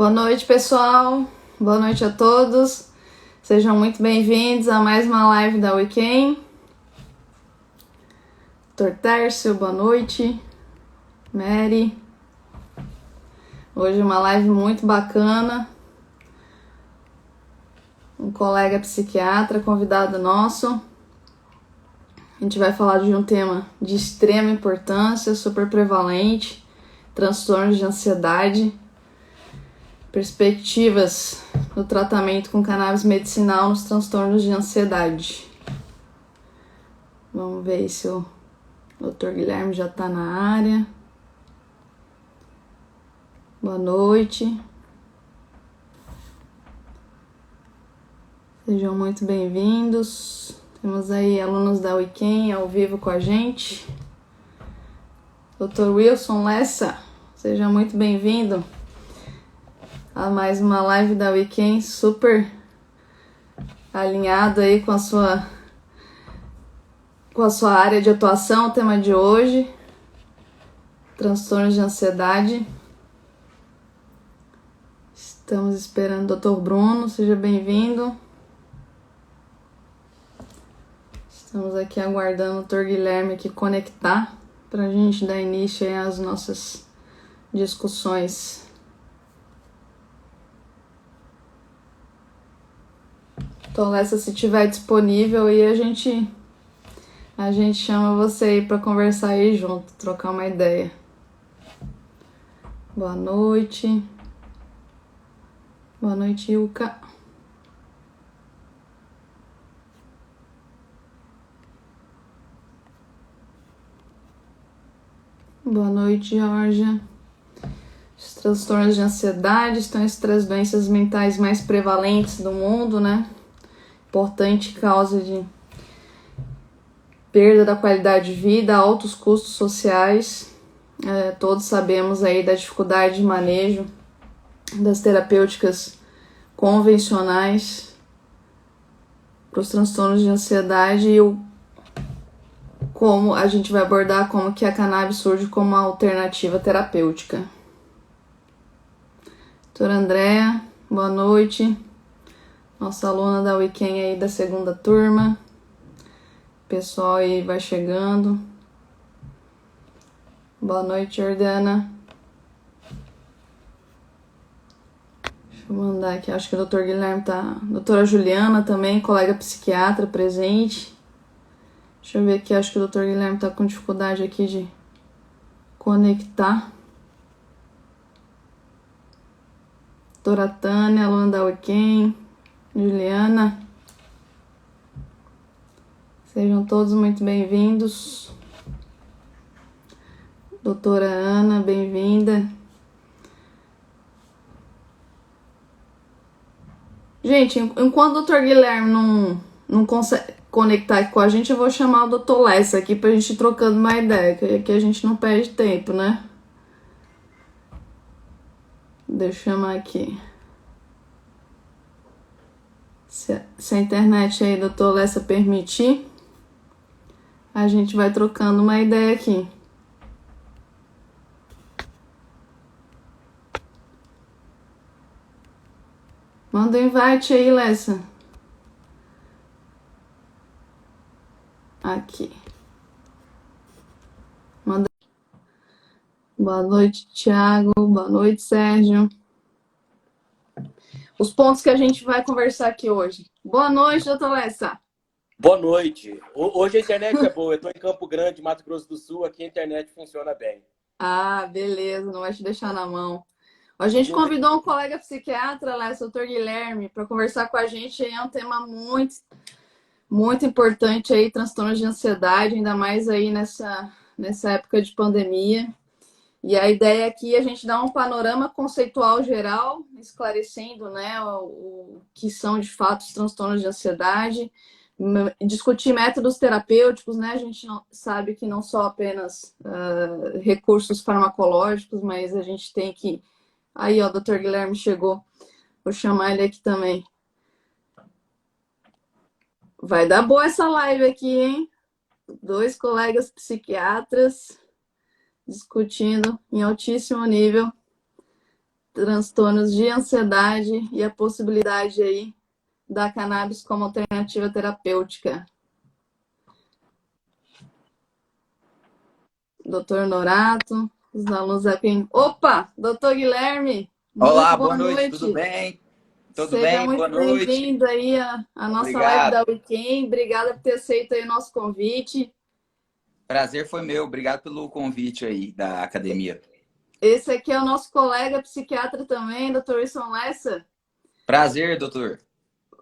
Boa noite, pessoal. Boa noite a todos. Sejam muito bem-vindos a mais uma live da Weekend. Dr. Tércio, boa noite. Mary. Hoje uma live muito bacana. Um colega psiquiatra, convidado nosso. A gente vai falar de um tema de extrema importância, super prevalente, transtornos de ansiedade. Perspectivas do tratamento com cannabis medicinal nos transtornos de ansiedade. Vamos ver se o Dr. Guilherme já está na área. Boa noite. Sejam muito bem-vindos. Temos aí alunos da Weekend ao vivo com a gente. Dr. Wilson Lessa, seja muito bem-vindo a mais uma live da Weekend, super alinhado aí com a sua área de atuação, o tema de hoje, transtornos de ansiedade. Estamos esperando o Dr. Bruno, seja bem-vindo. Estamos aqui aguardando o Dr. Guilherme aqui conectar para a gente dar início aí às nossas discussões. Então, Lessa, se estiver disponível, aí a gente chama você aí para conversar aí junto, trocar uma ideia. Boa noite. Boa noite, Ilka. Boa noite, Georgia. Os transtornos de ansiedade estão entre as doenças mentais mais prevalentes do mundo, né? Importante causa de perda da qualidade de vida, altos custos sociais. Todos sabemos aí da dificuldade de manejo das terapêuticas convencionais para os transtornos de ansiedade e como a gente vai abordar como que a cannabis surge como uma alternativa terapêutica. Doutora Andréa, boa noite. Nossa aluna da Weekend aí da segunda turma. O pessoal aí vai chegando. Boa noite, Jordana. Deixa eu mandar aqui, acho que o Dr. Guilherme tá... Doutora Juliana também, colega psiquiatra presente. Deixa eu ver aqui, acho que o Dr. Guilherme tá com dificuldade aqui de conectar. Doutora Tânia, aluna da Weekend. Juliana, sejam todos muito bem-vindos. Doutora Ana, bem-vinda. Gente, enquanto o Dr. Guilherme não consegue conectar aqui com a gente, eu vou chamar o Dr. Lessa aqui pra gente ir trocando uma ideia, que aqui a gente não perde tempo, né? Deixa eu chamar aqui. Se a internet aí, doutor Lessa, permitir, a gente vai trocando uma ideia aqui. Manda um invite aí, Lessa. Aqui. Manda. Boa noite, Thiago. Boa noite, Sérgio. Os pontos que a gente vai conversar aqui hoje. Boa noite, doutor Lessa. Boa noite. Hoje a internet é boa. Eu estou em Campo Grande, Mato Grosso do Sul. Aqui a internet funciona bem. Ah, beleza. Não vai te deixar na mão. A gente convidou um colega psiquiatra, Lessa, o Dr. Guilherme, para conversar com a gente. É um tema muito, muito importante aí, transtornos de ansiedade, ainda mais aí nessa época de pandemia. E a ideia aqui é a gente dar um panorama conceitual geral, esclarecendo, né, o que são de fato os transtornos de ansiedade, discutir métodos terapêuticos, né? A gente sabe que não só apenas recursos farmacológicos, mas a gente tem que... Aí, ó, o Dr. Guilherme chegou. Vou chamar ele aqui também. Vai dar boa essa live aqui, hein? 2 colegas psiquiatras discutindo em altíssimo nível transtornos de ansiedade e a possibilidade aí da cannabis como alternativa terapêutica. Doutor Norato, os alunos aqui. Opa, doutor Guilherme, muito Olá, boa boa noite, tudo noite. bem? Tudo Seja bem? muito Boa noite. bem-vindo aí à nossa live da Obrigado. Weekend. Obrigada por ter aceito aí o nosso convite. Prazer foi meu. Obrigado pelo convite aí da academia. Esse aqui é o nosso colega psiquiatra também, doutor Wilson Lessa. Prazer, doutor.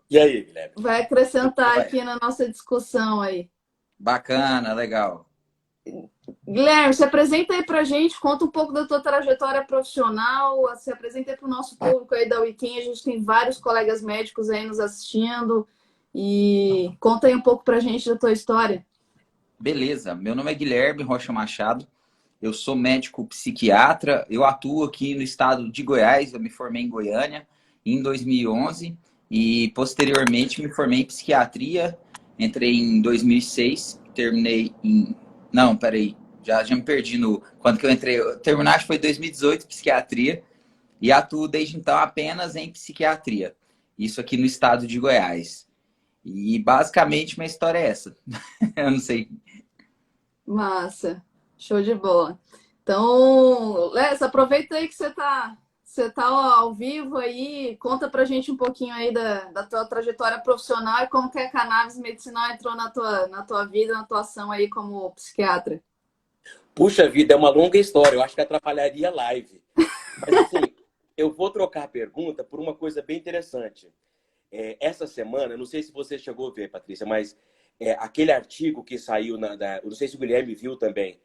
E aí, Guilherme? Vai acrescentar aqui na nossa discussão aí. Bacana, legal. Guilherme, se apresenta aí pra gente, conta um pouco da tua trajetória profissional, se apresenta aí pro nosso público aí da Weekend. A gente tem vários colegas médicos aí nos assistindo e conta aí um pouco pra gente da tua história. Beleza, meu nome é Guilherme Rocha Machado, eu sou médico psiquiatra, eu atuo aqui no estado de Goiás, eu me formei em Goiânia em 2011 e posteriormente me formei em psiquiatria, entrei em 2006, terminei em... Não, peraí, já me perdi no... Quando que eu entrei, terminar acho que foi 2018, psiquiatria, e atuo desde então apenas em psiquiatria, isso aqui no estado de Goiás. E basicamente minha história é essa, eu não sei... Massa, show de bola. Então, Lessa, aproveita aí que você tá ao vivo aí, conta pra gente um pouquinho aí da tua trajetória profissional e como que a cannabis medicinal entrou na tua vida, na tua ação aí como psiquiatra. Puxa vida, é uma longa história. Eu acho que atrapalharia a live. Mas assim, eu vou trocar a pergunta por uma coisa bem interessante. Essa semana, não sei se você chegou a ver, Patrícia, mas aquele artigo que saiu não sei se o Guilherme viu também.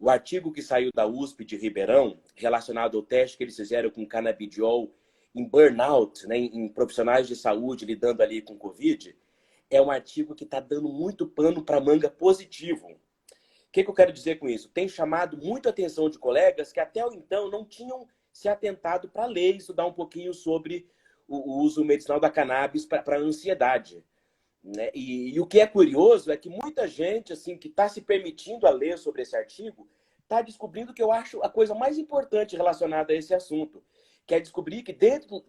O artigo que saiu da USP de Ribeirão, relacionado ao teste que eles fizeram com canabidiol em burnout, né, em profissionais de saúde lidando ali com Covid, é um artigo que está dando muito pano para manga positivo. O que eu quero dizer com isso? Tem chamado muito a atenção de colegas que até então não tinham se atentado para ler e estudar um pouquinho sobre o uso medicinal da cannabis para a ansiedade. Né? E o que é curioso é que muita gente assim que está se permitindo a ler sobre esse artigo está descobrindo que eu acho a coisa mais importante relacionada a esse assunto, que é descobrir que dentro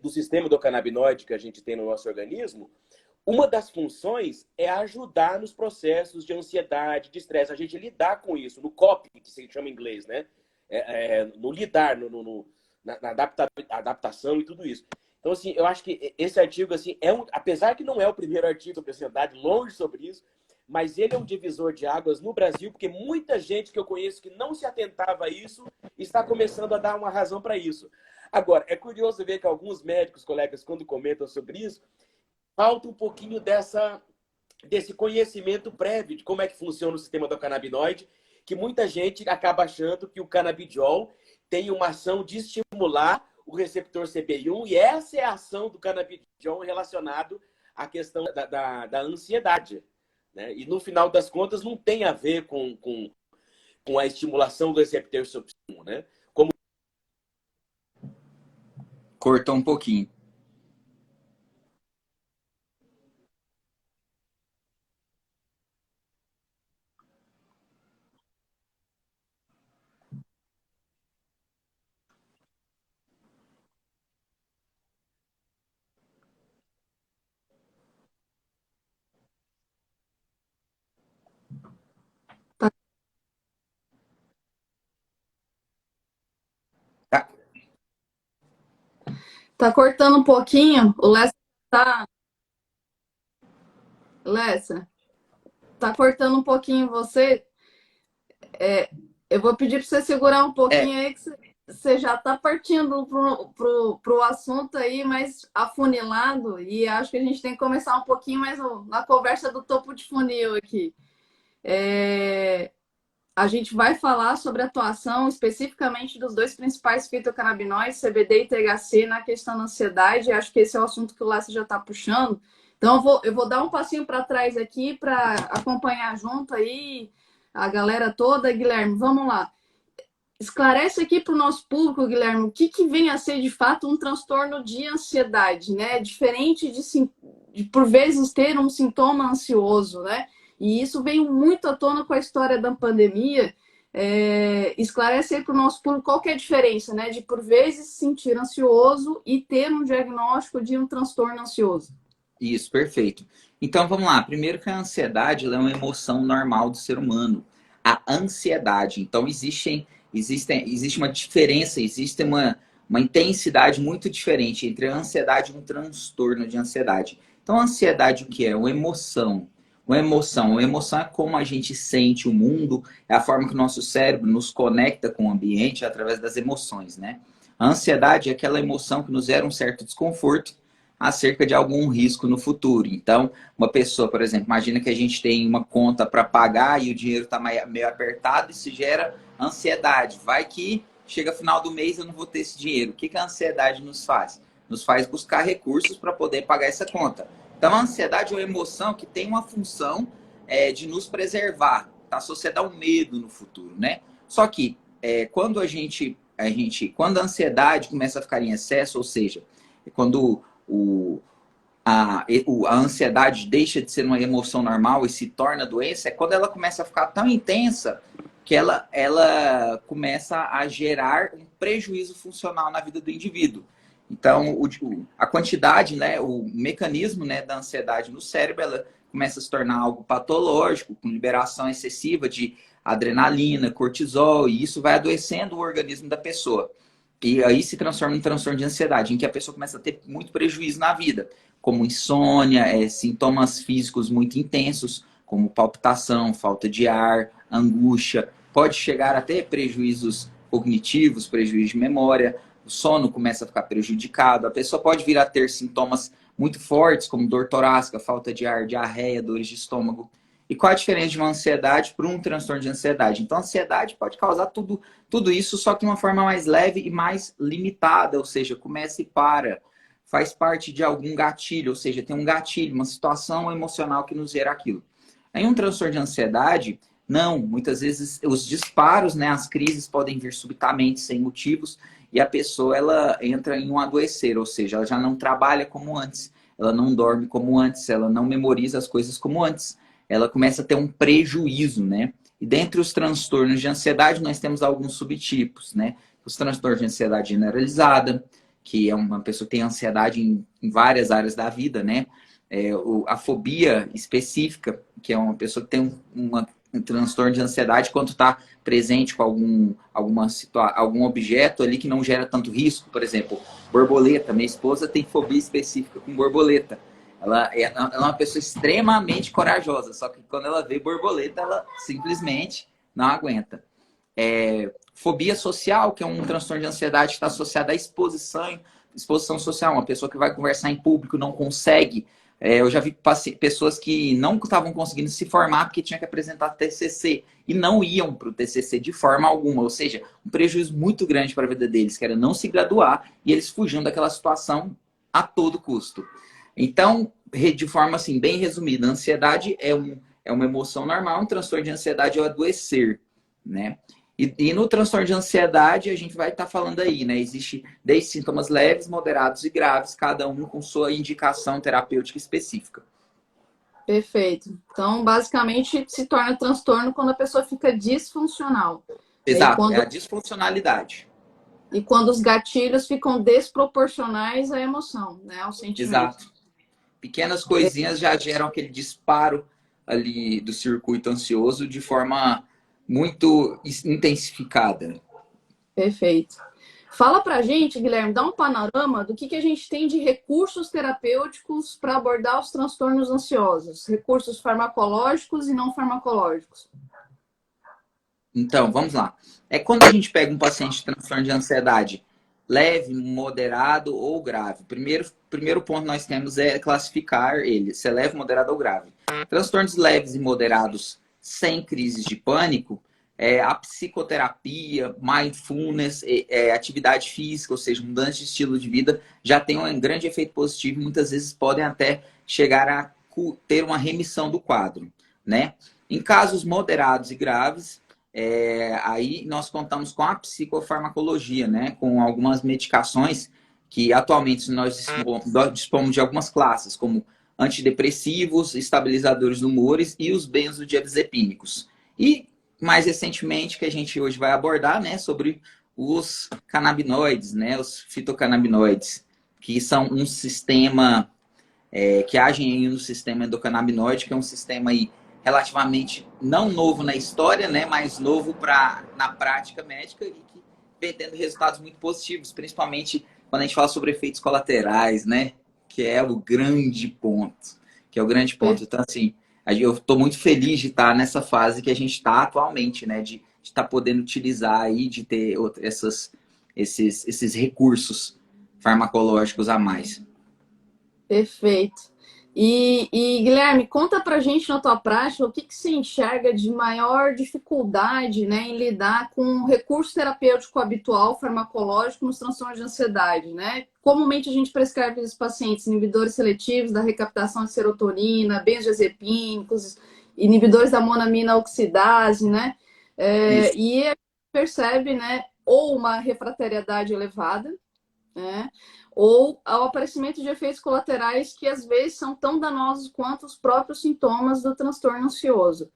do sistema do canabinoide que a gente tem no nosso organismo, uma das funções é ajudar nos processos de ansiedade, de estresse, a gente lidar com isso, no coping, que se chama em inglês, né? No lidar, na adaptação e tudo isso. Então, assim, eu acho que esse artigo, assim, apesar que não é o primeiro artigo sobre ansiedade, longe sobre isso, mas ele é um divisor de águas no Brasil, porque muita gente que eu conheço que não se atentava a isso está começando a dar uma razão para isso. Agora, é curioso ver que alguns médicos, colegas, quando comentam sobre isso, falta um pouquinho desse conhecimento prévio de como é que funciona o sistema do canabinoide, que muita gente acaba achando que o canabidiol tem uma ação de estimular o receptor CB1, e essa é a ação do canabidiol relacionado à questão da ansiedade. Né? E no final das contas não tem a ver com a estimulação do receptor CB1. Né? Cortou um pouquinho. Tá. Tá cortando um pouquinho, o Lessa tá... Lessa, tá cortando um pouquinho você. Eu vou pedir para você segurar um pouquinho aí, que você já está partindo pro assunto aí, mais afunilado, e acho que a gente tem que começar um pouquinho mais na conversa do topo de funil aqui. A gente vai falar sobre a atuação especificamente dos dois principais fitocannabinoides, CBD e THC, na questão da ansiedade. Acho que esse é o assunto que o Lácio já está puxando. Então, eu vou dar um passinho para trás aqui para acompanhar junto aí a galera toda. Guilherme, vamos lá. Esclarece aqui para o nosso público, Guilherme, o que vem a ser de fato um transtorno de ansiedade, né? Diferente de por vezes ter um sintoma ansioso, né? E isso veio muito à tona com a história da pandemia. esclarece aí para o nosso público qual que é a diferença, né, de por vezes se sentir ansioso e ter um diagnóstico de um transtorno ansioso. Isso, perfeito. Então vamos lá. Primeiro que a ansiedade ela é uma emoção normal do ser humano. A ansiedade. Então existe uma diferença, existe uma intensidade muito diferente entre a ansiedade e um transtorno de ansiedade. Então a ansiedade o que é? Uma emoção. Uma emoção é como a gente sente o mundo, é a forma que o nosso cérebro nos conecta com o ambiente através das emoções, né? A ansiedade é aquela emoção que nos gera um certo desconforto acerca de algum risco no futuro. Então, uma pessoa, por exemplo, imagina que a gente tem uma conta para pagar e o dinheiro está meio apertado e isso gera ansiedade. Vai que chega final do mês eu não vou ter esse dinheiro. O que a ansiedade nos faz? Nos faz buscar recursos para poder pagar essa conta. Então, a ansiedade é uma emoção que tem uma função de nos preservar, está associada ao medo no futuro, né? Só que quando quando a ansiedade começa a ficar em excesso, ou seja, quando a ansiedade deixa de ser uma emoção normal e se torna doença, é quando ela começa a ficar tão intensa que ela começa a gerar um prejuízo funcional na vida do indivíduo. Então, a quantidade, né, o mecanismo, né, da ansiedade no cérebro, ela começa a se tornar algo patológico, com liberação excessiva de adrenalina, cortisol, e isso vai adoecendo o organismo da pessoa. E aí se transforma em transtorno de ansiedade, em que a pessoa começa a ter muito prejuízo na vida, como insônia, sintomas físicos muito intensos, como palpitação, falta de ar, angústia. Pode chegar a ter prejuízos cognitivos, prejuízo de memória, o sono começa a ficar prejudicado, a pessoa pode vir a ter sintomas muito fortes, como dor torácica, falta de ar, diarreia, dores de estômago. E qual a diferença de uma ansiedade para um transtorno de ansiedade? Então, a ansiedade pode causar tudo isso, só que de uma forma mais leve e mais limitada, ou seja, começa e para. Faz parte de algum gatilho, ou seja, tem um gatilho, uma situação emocional que nos gera aquilo. Em um transtorno de ansiedade, não. Muitas vezes os disparos, né, as crises podem vir subitamente, sem motivos, e a pessoa ela entra em um adoecer, ou seja, ela já não trabalha como antes, ela não dorme como antes, ela não memoriza as coisas como antes. Ela começa a ter um prejuízo, né? E dentre os transtornos de ansiedade, nós temos alguns subtipos, né? Os transtornos de ansiedade generalizada, que é uma pessoa que tem ansiedade em várias áreas da vida, né? A fobia específica, que é uma pessoa que tem um transtorno de ansiedade quando está presente com algum objeto ali que não gera tanto risco. Por exemplo, borboleta. Minha esposa tem fobia específica com borboleta. Ela é uma pessoa extremamente corajosa, só que quando ela vê borboleta, ela simplesmente não aguenta. Fobia social, que é um transtorno de ansiedade que está associado à exposição social. Uma pessoa que vai conversar em público não consegue. Eu já vi pessoas que não estavam conseguindo se formar porque tinha que apresentar TCC e não iam para o TCC de forma alguma. Ou seja, um prejuízo muito grande para a vida deles, que era não se graduar e eles fugiam daquela situação a todo custo. Então, de forma assim, bem resumida, a ansiedade é uma emoção normal, um transtorno de ansiedade é o adoecer, né? E no transtorno de ansiedade, a gente vai estar falando aí, né? Existe desde sintomas leves, moderados e graves, cada um com sua indicação terapêutica específica. Perfeito. Então, basicamente, se torna transtorno quando a pessoa fica disfuncional. Exato, é a disfuncionalidade. E quando os gatilhos ficam desproporcionais à emoção, né? Ao sentimento. Exato. Pequenas coisinhas já geram aquele disparo ali do circuito ansioso de forma muito intensificada. Perfeito. Fala pra gente, Guilherme, dá um panorama do que a gente tem de recursos terapêuticos para abordar os transtornos ansiosos. Recursos farmacológicos e não farmacológicos. Então, vamos lá. Quando a gente pega um paciente de transtorno de ansiedade leve, moderado ou grave. Primeiro ponto que nós temos é classificar ele, se é leve, moderado ou grave. Transtornos leves e moderados sem crises de pânico, a psicoterapia, mindfulness, atividade física, ou seja, mudança de estilo de vida, já tem um grande efeito positivo e muitas vezes podem até chegar a ter uma remissão do quadro, né? Em casos moderados e graves, aí nós contamos com a psicofarmacologia, né? Com algumas medicações que atualmente nós dispomos de algumas classes, como antidepressivos, estabilizadores do humores e os benzodiazepínicos. E mais recentemente, que a gente hoje vai abordar, né, sobre os canabinoides, né, os fitocannabinoides, que são um sistema que agem aí no sistema endocannabinoide, que é um sistema aí relativamente não novo na história, né, mas novo na prática médica e que vem tendo resultados muito positivos, principalmente quando a gente fala sobre efeitos colaterais, né, que é o grande ponto, que é o grande ponto. Então, assim, eu estou muito feliz de estar nessa fase que a gente está atualmente, né, de estar podendo utilizar aí, de ter esses recursos farmacológicos a mais. Perfeito. Guilherme, conta pra gente na tua prática o que você enxerga de maior dificuldade, né, em lidar com o recurso terapêutico habitual farmacológico nos transtornos de ansiedade, né? Comumente a gente prescreve para os pacientes inibidores seletivos da recaptação de serotonina, benzodiazepínicos, inibidores da monamina oxidase, né? E a gente percebe, né, ou uma refratariedade elevada, né? Ou ao aparecimento de efeitos colaterais que às vezes são tão danosos quanto os próprios sintomas do transtorno ansioso.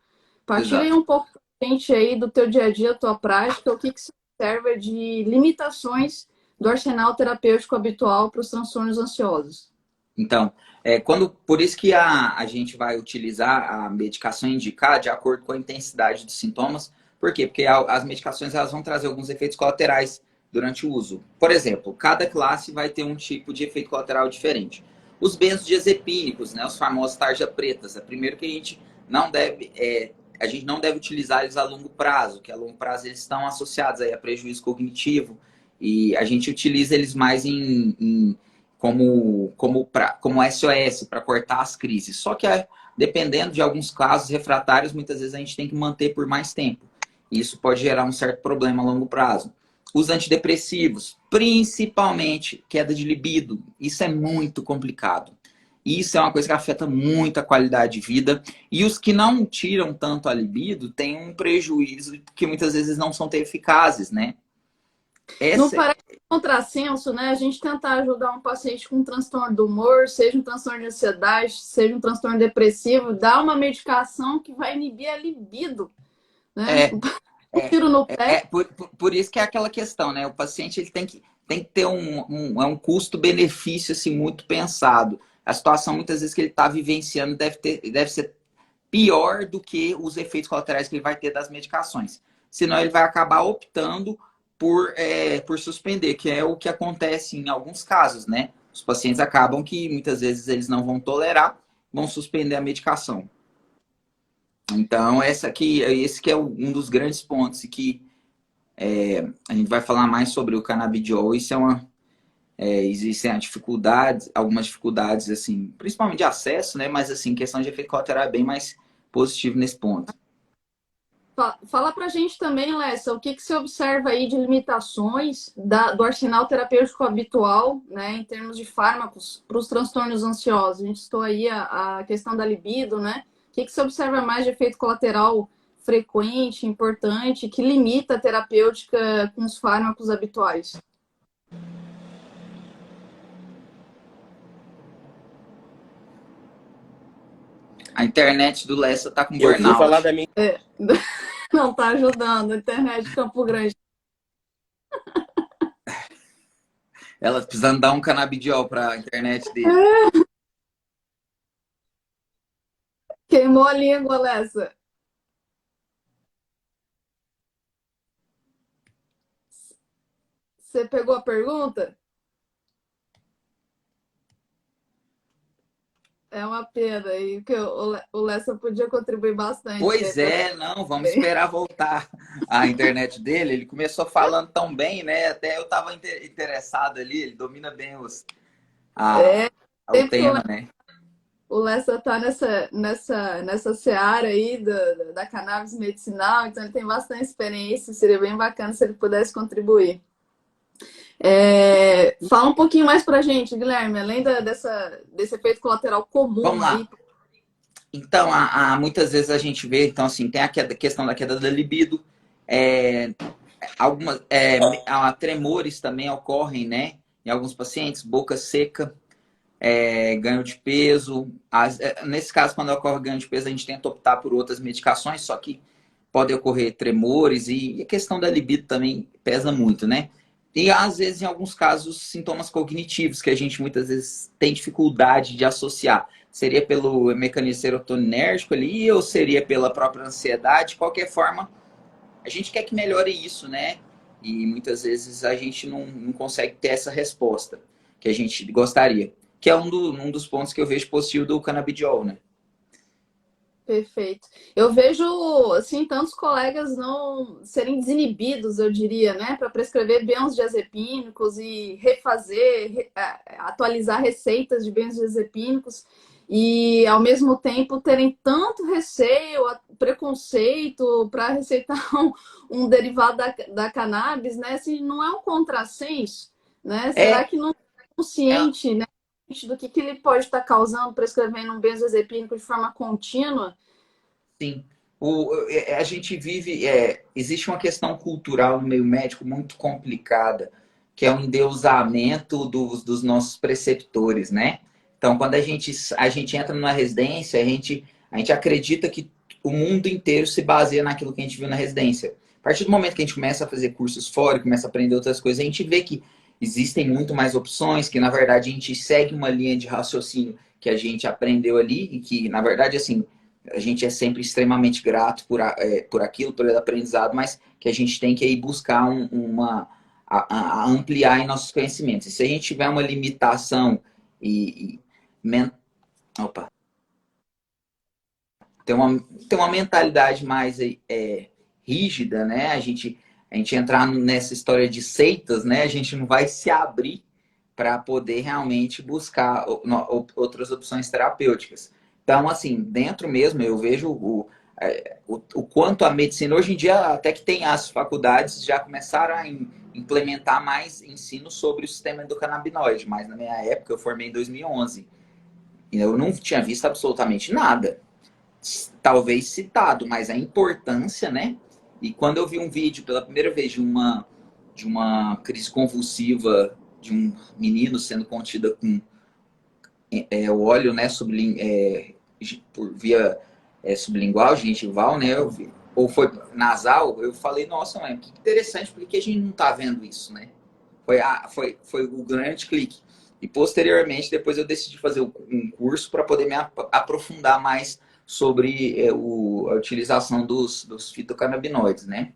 Partilha aí Exato. um pouco com a gente aí do teu dia a dia, tua prática, o que você observa de limitações do arsenal terapêutico habitual para os transtornos ansiosos. Então, por isso que a gente vai utilizar a medicação indicada de acordo com a intensidade dos sintomas. Por quê? Porque as medicações elas vão trazer alguns efeitos colaterais durante o uso. Por exemplo, cada classe vai ter um tipo de efeito colateral diferente. Os benzodiazepínicos, né, os famosos tarja pretas, é primeiro que a gente não deve utilizar eles a longo prazo, que a longo prazo eles estão associados aí a prejuízo cognitivo e a gente utiliza eles mais como SOS para cortar as crises. Só que dependendo de alguns casos refratários, muitas vezes a gente tem que manter por mais tempo. E isso pode gerar um certo problema a longo prazo. Os antidepressivos, principalmente queda de libido, isso é muito complicado. Isso é uma coisa que afeta muito a qualidade de vida. E os que não tiram tanto a libido têm um prejuízo que muitas vezes não são tão eficazes, né? Não Essa, parece um contrassenso, né? A gente tentar ajudar um paciente com um transtorno do humor, seja um transtorno de ansiedade, seja um transtorno depressivo, dar uma medicação que vai inibir a libido, né? é, Um tiro no pé. por isso que é aquela questão, né? O paciente ele tem que ter um custo-benefício assim, muito pensado. A situação, muitas vezes, que ele está vivenciando deve ser pior do que os efeitos colaterais que ele vai ter das medicações. Senão ele vai acabar optando por suspender, que é o que acontece em alguns casos, né? Os pacientes acabam que muitas vezes eles não vão tolerar, vão suspender a medicação. Então, esse que é um dos grandes pontos e que a gente vai falar mais sobre o canabidiol. Isso existem algumas dificuldades, assim, principalmente de acesso, né? Mas, assim, questão de efeito colateral é bem mais positivo nesse ponto. Fala pra gente também, Lessa, o que você observa aí de limitações do arsenal terapêutico habitual, né, em termos de fármacos para os transtornos ansiosos. A gente citou aí a questão da libido, né? O que você observa mais de efeito colateral frequente, importante, que limita a terapêutica com os fármacos habituais? A internet do Lessa tá com Eu fui falar burnout. da minha. Não tá ajudando, a internet de Campo Grande. Ela precisando dar um canabidiol para a internet dele. Queimou a língua, Lessa. Você pegou a pergunta? É uma pena e que o Lessa podia contribuir bastante. Pois é, não, vamos esperar voltar a internet dele. Ele começou falando tão bem, né? Até eu estava interessado ali. Ele domina bem É, o sempre que tema, né? o Lessa tá nessa seara aí da cannabis medicinal, então ele tem bastante experiência, seria bem bacana se ele pudesse contribuir. Fala um pouquinho mais pra gente, Guilherme, além desse efeito colateral Vamos comum aí. lá. Então, muitas vezes a gente vê, então, assim, tem a questão da queda da libido, é, tremores também ocorrem, né? Em alguns pacientes, boca seca, ganho de peso. Nesse caso, quando ocorre ganho de peso, a gente tenta optar por outras medicações, só que podem ocorrer tremores e a questão da libido também pesa muito, né? E às vezes, em alguns casos, sintomas cognitivos que a gente muitas vezes tem dificuldade de associar. Seria pelo mecanismo serotoninérgico ali ou seria pela própria ansiedade? De qualquer forma, a gente quer que melhore isso, né? E muitas vezes a gente não consegue ter essa resposta que a gente gostaria. Que é um dos pontos que eu vejo positivo do canabidiol, né? Perfeito. Eu vejo, assim, tantos colegas não serem desinibidos, eu diria, né, para prescrever benzodiazepínicos e atualizar receitas de benzodiazepínicos e, ao mesmo tempo, terem tanto receio, preconceito para receitar um derivado da cannabis, né? Se não é um contrassenso, né? Será É, que não é é consciente, né, do que ele pode estar causando prescrevendo um benzodiazepínico de forma contínua? sim. A gente vive. Existe uma questão cultural no meio médico muito complicada, que é o endeusamento dos nossos preceptores, né? Então, quando a gente entra numa residência, a gente acredita que o mundo inteiro se baseia naquilo que a gente viu na residência. A partir do momento que a gente começa a fazer cursos fora, começa a aprender outras coisas, a gente vê que existem muito mais opções, que na verdade a gente segue uma linha de raciocínio que a gente aprendeu ali e que, na verdade, assim, a gente é sempre extremamente grato por aquilo, pelo aprendizado, mas que a gente tem que ir buscar a ampliar em nossos conhecimentos. E se a gente tiver uma limitação e men, opa, ter uma mentalidade mais rígida, né? A gente entrar nessa história de seitas, né? A gente não vai se abrir para poder realmente buscar outras opções terapêuticas. Então, assim, dentro mesmo, eu vejo o quanto a medicina, hoje em dia, até que tem as faculdades já começaram a implementar mais ensino sobre o sistema endocannabinoide, mas na minha época, eu formei em 2011, e eu não tinha visto absolutamente nada. Talvez citado, mas a importância, né? E quando eu vi um vídeo pela primeira vez de uma crise convulsiva de um menino sendo contida com o óleo, né, por via sublingual, gengival, né, ou foi nasal, eu falei, nossa, mãe, que interessante, por que a gente não tá vendo isso, né? Foi o grande clique. E posteriormente, depois eu decidi fazer um curso para poder me aprofundar mais sobre a utilização dos fitocannabinoides, né?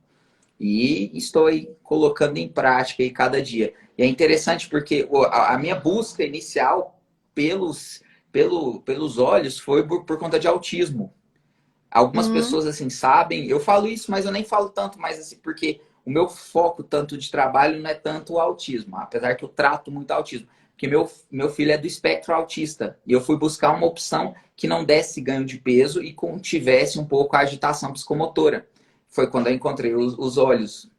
E estou aí colocando em prática aí cada dia. E é interessante porque a minha busca inicial pelos olhos foi por conta de autismo. Algumas Hum. pessoas assim sabem, eu falo isso, mas eu nem falo tanto, mas assim, porque o meu foco tanto de trabalho não é tanto o autismo, apesar que eu trato muito autismo. Porque meu filho é do espectro autista. E eu fui buscar uma opção que não desse ganho de peso e tivesse um pouco a agitação psicomotora. Foi quando eu encontrei os olhos.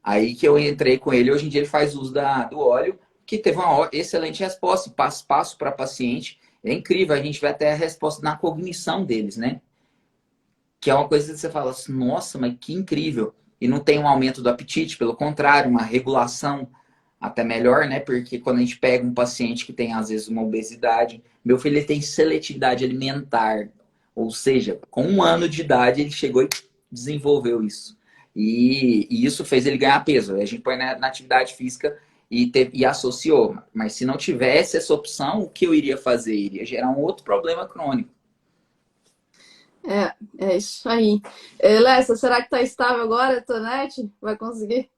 Aí que eu entrei com ele. Hoje em dia ele faz uso do óleo, que teve uma excelente resposta. Passo a passo para paciente. É incrível, a gente vai ter a resposta na cognição deles, né? Que é uma coisa que você fala assim, nossa, mas que incrível. E não tem um aumento do apetite, pelo contrário, uma regulação até melhor, né? Porque quando a gente pega um paciente que tem, às vezes, uma obesidade, meu filho ele tem seletividade alimentar. Ou seja, com 1 ano de idade, ele chegou e desenvolveu isso. E isso fez ele ganhar peso. A gente põe na atividade física e associou. Mas se não tivesse essa opção, o que eu iria fazer? Iria gerar um outro problema crônico. É isso aí. Lessa, será que tá estável agora a internet? Vai conseguir?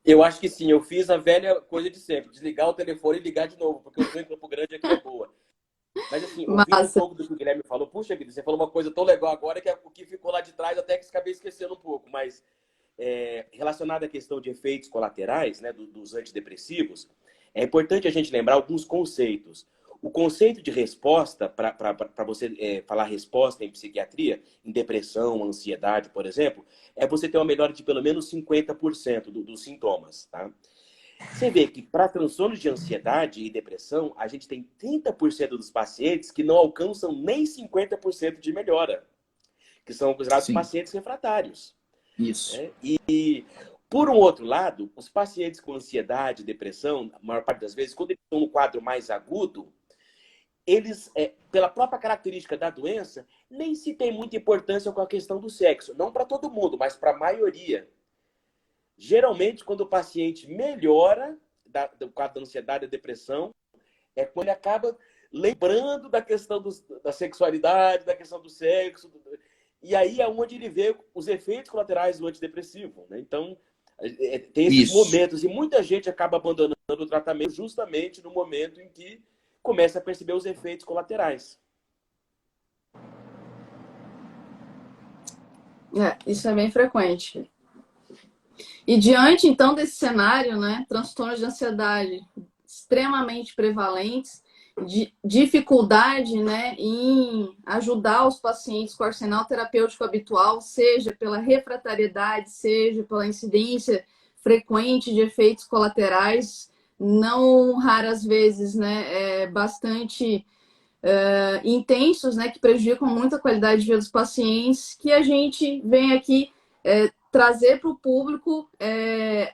Eu acho que sim, eu fiz a velha coisa de sempre, desligar o telefone e ligar de novo, porque eu estou em Campo Grande aqui é boa. Mas assim, ouvindo um Massa. pouco do que o Guilherme falou, puxa vida, você falou uma coisa tão legal agora que é o que ficou lá de trás até que acabei esquecendo um pouco, mas relacionado à questão de efeitos colaterais, né, dos antidepressivos, é importante a gente lembrar alguns conceitos. O conceito de resposta, para você falar resposta em psiquiatria, em depressão, ansiedade, por exemplo, é você ter uma melhora de pelo menos 50% dos sintomas. Tá? Você vê que para transtornos de ansiedade e depressão, a gente tem 30% dos pacientes que não alcançam nem 50% de melhora, que são considerados Sim, pacientes refratários. isso. E, por um outro lado, os pacientes com ansiedade, depressão, a maior parte das vezes, quando eles estão no quadro mais agudo, eles, pela própria característica da doença, nem se tem muita importância com a questão do sexo. Não para todo mundo, mas para a maioria. Geralmente, quando o paciente melhora do quadro da ansiedade e da depressão, é quando ele acaba lembrando da questão da sexualidade, da questão do sexo. E aí é onde ele vê os efeitos colaterais do antidepressivo. Né? Então, tem esses momentos. E muita gente acaba abandonando o tratamento justamente no momento em que começa a perceber os efeitos colaterais. Isso é bem frequente. E diante, então, desse cenário, né, transtornos de ansiedade extremamente prevalentes, de dificuldade, né, em ajudar os pacientes com o arsenal terapêutico habitual, seja pela refratariedade, seja pela incidência frequente de efeitos colaterais, não raras vezes, né, bastante intensos, né, que prejudicam muito a qualidade de vida dos pacientes, que a gente vem aqui trazer para o público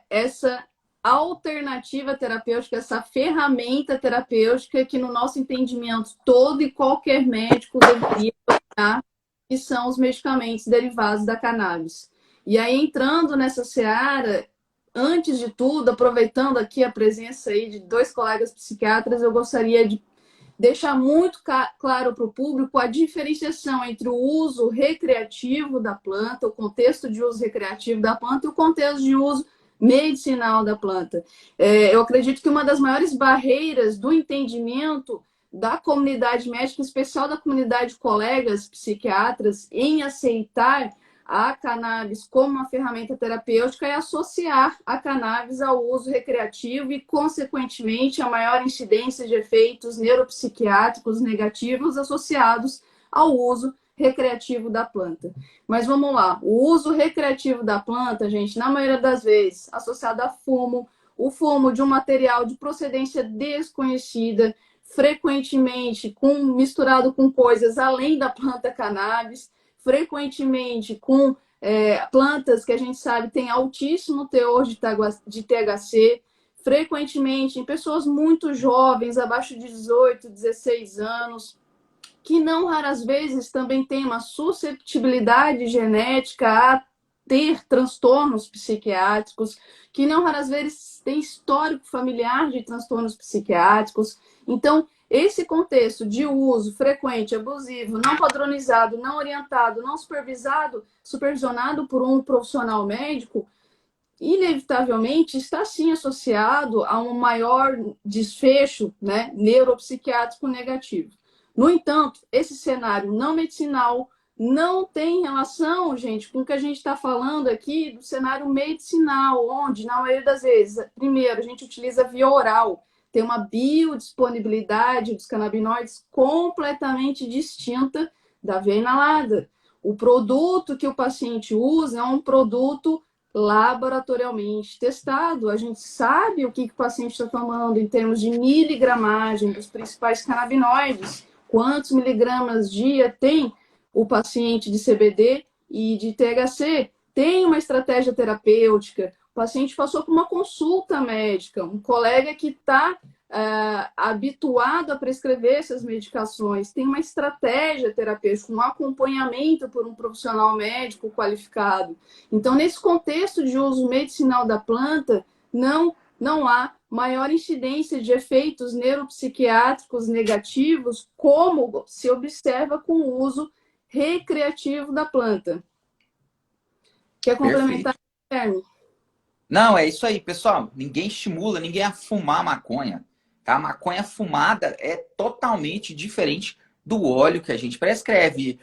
essa alternativa terapêutica, essa ferramenta terapêutica que, no nosso entendimento, todo e qualquer médico deveria usar, que são os medicamentos derivados da cannabis. E aí, entrando nessa seara, antes de tudo, aproveitando aqui a presença aí de 2 colegas psiquiatras, eu gostaria de deixar muito claro para o público a diferenciação entre o uso recreativo da planta, o contexto de uso recreativo da planta e o contexto de uso medicinal da planta. Eu acredito que uma das maiores barreiras do entendimento da comunidade médica, em especial da comunidade de colegas psiquiatras, em aceitar a cannabis como uma ferramenta terapêutica é associar a cannabis ao uso recreativo e, consequentemente, a maior incidência de efeitos neuropsiquiátricos negativos associados ao uso recreativo da planta. Mas vamos lá, o uso recreativo da planta, gente, na maioria das vezes, associado a fumo, o fumo de um material de procedência desconhecida, frequentemente misturado com coisas além da planta cannabis, frequentemente com plantas que a gente sabe tem altíssimo teor de THC, frequentemente em pessoas muito jovens, abaixo de 18, 16 anos, que não raras vezes também tem uma susceptibilidade genética a ter transtornos psiquiátricos, que não raras vezes tem histórico familiar de transtornos psiquiátricos. Então, esse contexto de uso frequente, abusivo, não padronizado, não orientado, não supervisionado por um profissional médico, inevitavelmente está sim associado a um maior desfecho, né, neuropsiquiátrico negativo. No entanto, esse cenário não medicinal não tem relação, gente, com o que a gente está falando aqui do cenário medicinal, onde, na maioria das vezes, primeiro, a gente utiliza via oral, tem uma biodisponibilidade dos canabinoides completamente distinta da via inalada. O produto que o paciente usa é um produto laboratorialmente testado. A gente sabe o que o paciente está tomando em termos de miligramagem dos principais canabinoides, quantos miligramas dia tem o paciente de CBD e de THC. Tem uma estratégia terapêutica. O paciente passou por uma consulta médica, um colega que está habituado a prescrever essas medicações, tem uma estratégia terapêutica, um acompanhamento por um profissional médico qualificado. Então, nesse contexto de uso medicinal da planta, não há maior incidência de efeitos neuropsiquiátricos negativos, como se observa com o uso recreativo da planta. Quer complementar, Guilherme? Não, é isso aí, pessoal. Ninguém estimula ninguém a fumar maconha. Tá? A maconha fumada é totalmente diferente do óleo que a gente prescreve.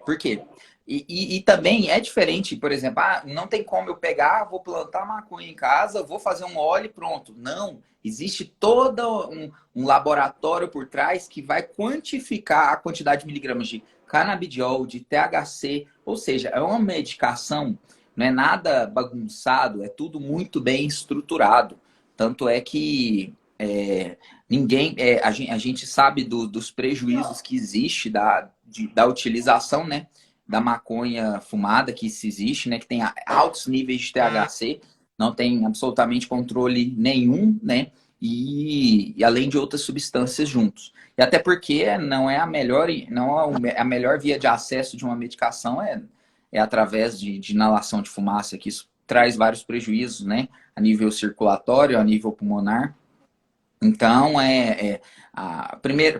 Por quê? E também é diferente, por exemplo, não tem como eu pegar, vou plantar maconha em casa, vou fazer um óleo e pronto. Não, existe todo um laboratório por trás que vai quantificar a quantidade de miligramas de canabidiol, de THC, ou seja, é uma medicação, não é nada bagunçado, é tudo muito bem estruturado. Tanto é que a gente sabe dos prejuízos que existe da utilização, né, da maconha fumada que se existe, né, que tem altos níveis de THC, não tem absolutamente controle nenhum, né, e além de outras substâncias juntos. E até porque não é a melhor, não é a melhor via de acesso de uma medicação é através de inalação de fumaça, que isso traz vários prejuízos, né? A nível circulatório, a nível pulmonar. Então,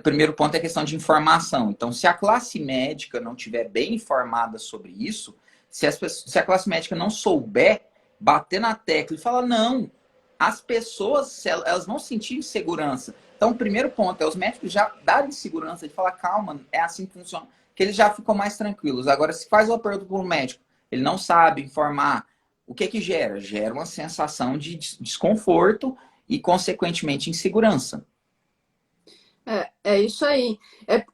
primeiro ponto é a questão de informação. Então, se a classe médica não estiver bem informada sobre isso, se a classe médica não souber bater na tecla e falar, não, as pessoas, elas vão sentir insegurança. Então, o primeiro ponto é os médicos já darem segurança, de falar, calma, é assim que funciona, que eles já ficam mais tranquilos. Agora, se faz uma pergunta para o médico, ele não sabe informar, o que que gera? Gera uma sensação de desconforto e, consequentemente, insegurança. É isso aí.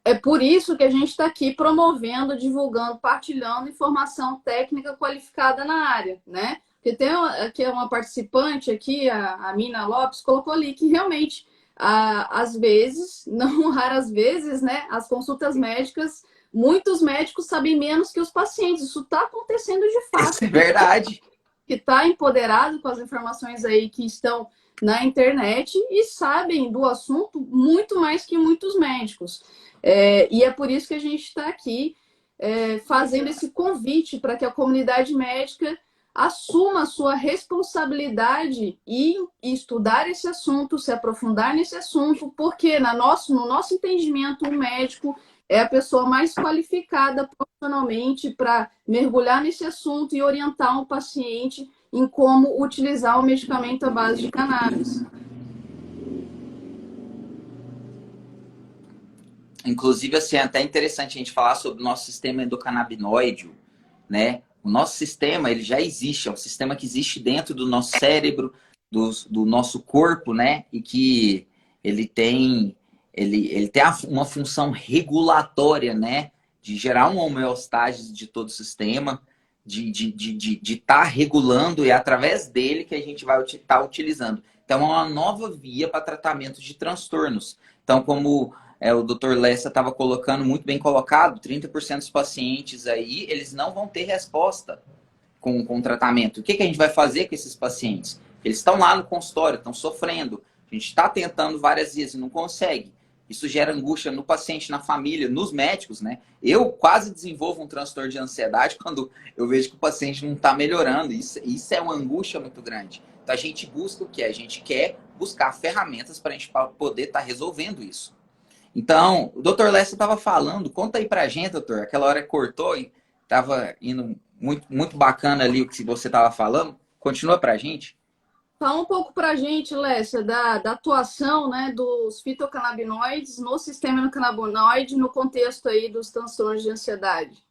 É por isso que a gente está aqui promovendo, divulgando, partilhando informação técnica qualificada na área, né? Porque tem aqui uma participante aqui, a Mina Lopes, colocou ali que realmente, às vezes, não raras vezes, né, as consultas médicas, muitos médicos sabem menos que os pacientes. Isso está acontecendo de fato. Isso é verdade. Que está empoderado com as informações aí que estão na internet e sabem do assunto muito mais que muitos médicos. E é por isso que a gente está aqui fazendo esse convite para que a comunidade médica assuma a sua responsabilidade e estudar esse assunto, se aprofundar nesse assunto, porque no nosso entendimento, o médico é a pessoa mais qualificada profissionalmente para mergulhar nesse assunto e orientar um paciente em como utilizar o medicamento à base de cannabis. Inclusive, assim, é até interessante a gente falar sobre o nosso sistema endocannabinoide, né? O nosso sistema, ele já existe, é um sistema que existe dentro do nosso cérebro, do nosso corpo, né? E que ele tem uma função regulatória, né? De gerar uma homeostase de todo o sistema, de estar regulando, e é através dele que a gente vai estar utilizando. Então, é uma nova via para tratamento de transtornos. Então, como o Dr. Lessa estava colocando, muito bem colocado, 30% dos pacientes aí, eles não vão ter resposta com o tratamento. O que a gente vai fazer com esses pacientes? Eles estão lá no consultório, estão sofrendo. A gente está tentando várias vezes e não consegue. Isso gera angústia no paciente, na família, nos médicos, né? Eu quase desenvolvo um transtorno de ansiedade quando eu vejo que o paciente não está melhorando. Isso é uma angústia muito grande. Então a gente busca o quê? A gente quer buscar ferramentas para a gente poder estar resolvendo isso. Então, o Dr. Lessa estava falando, conta aí pra gente, doutor, aquela hora que cortou e estava indo muito, muito bacana ali o que você estava falando. Continua pra gente. Fala um pouco para a gente, Lécia, da atuação, né, dos fitocannabinoides no sistema endocannabinoide no contexto aí dos transtornos de ansiedade.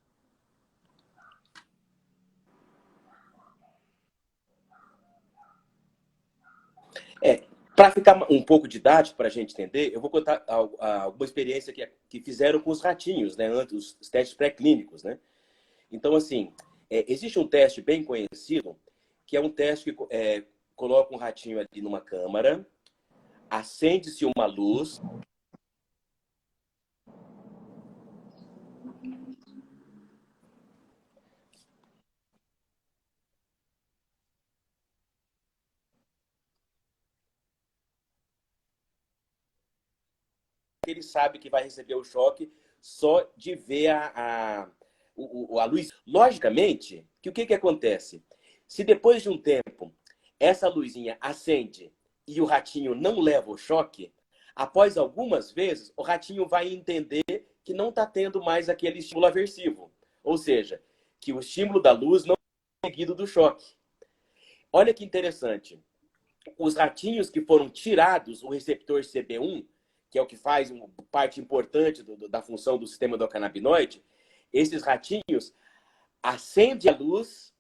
Para ficar um pouco didático para a gente entender, eu vou contar alguma experiência que fizeram com os ratinhos, né, antes, os testes pré-clínicos, né? Então, assim, existe um teste bem conhecido, que é um teste que coloca um ratinho ali numa câmara, acende-se uma luz. Ele sabe que vai receber o choque só de ver a luz. Logicamente, o que acontece? Se depois de um tempo essa luzinha acende e o ratinho não leva o choque, após algumas vezes o ratinho vai entender que não está tendo mais aquele estímulo aversivo. Ou seja, que o estímulo da luz não é seguido do choque. Olha que interessante. Os ratinhos que foram tirados o receptor CB1, que é o que faz uma parte importante da função do sistema endocannabinoide, esses ratinhos acendem a luz,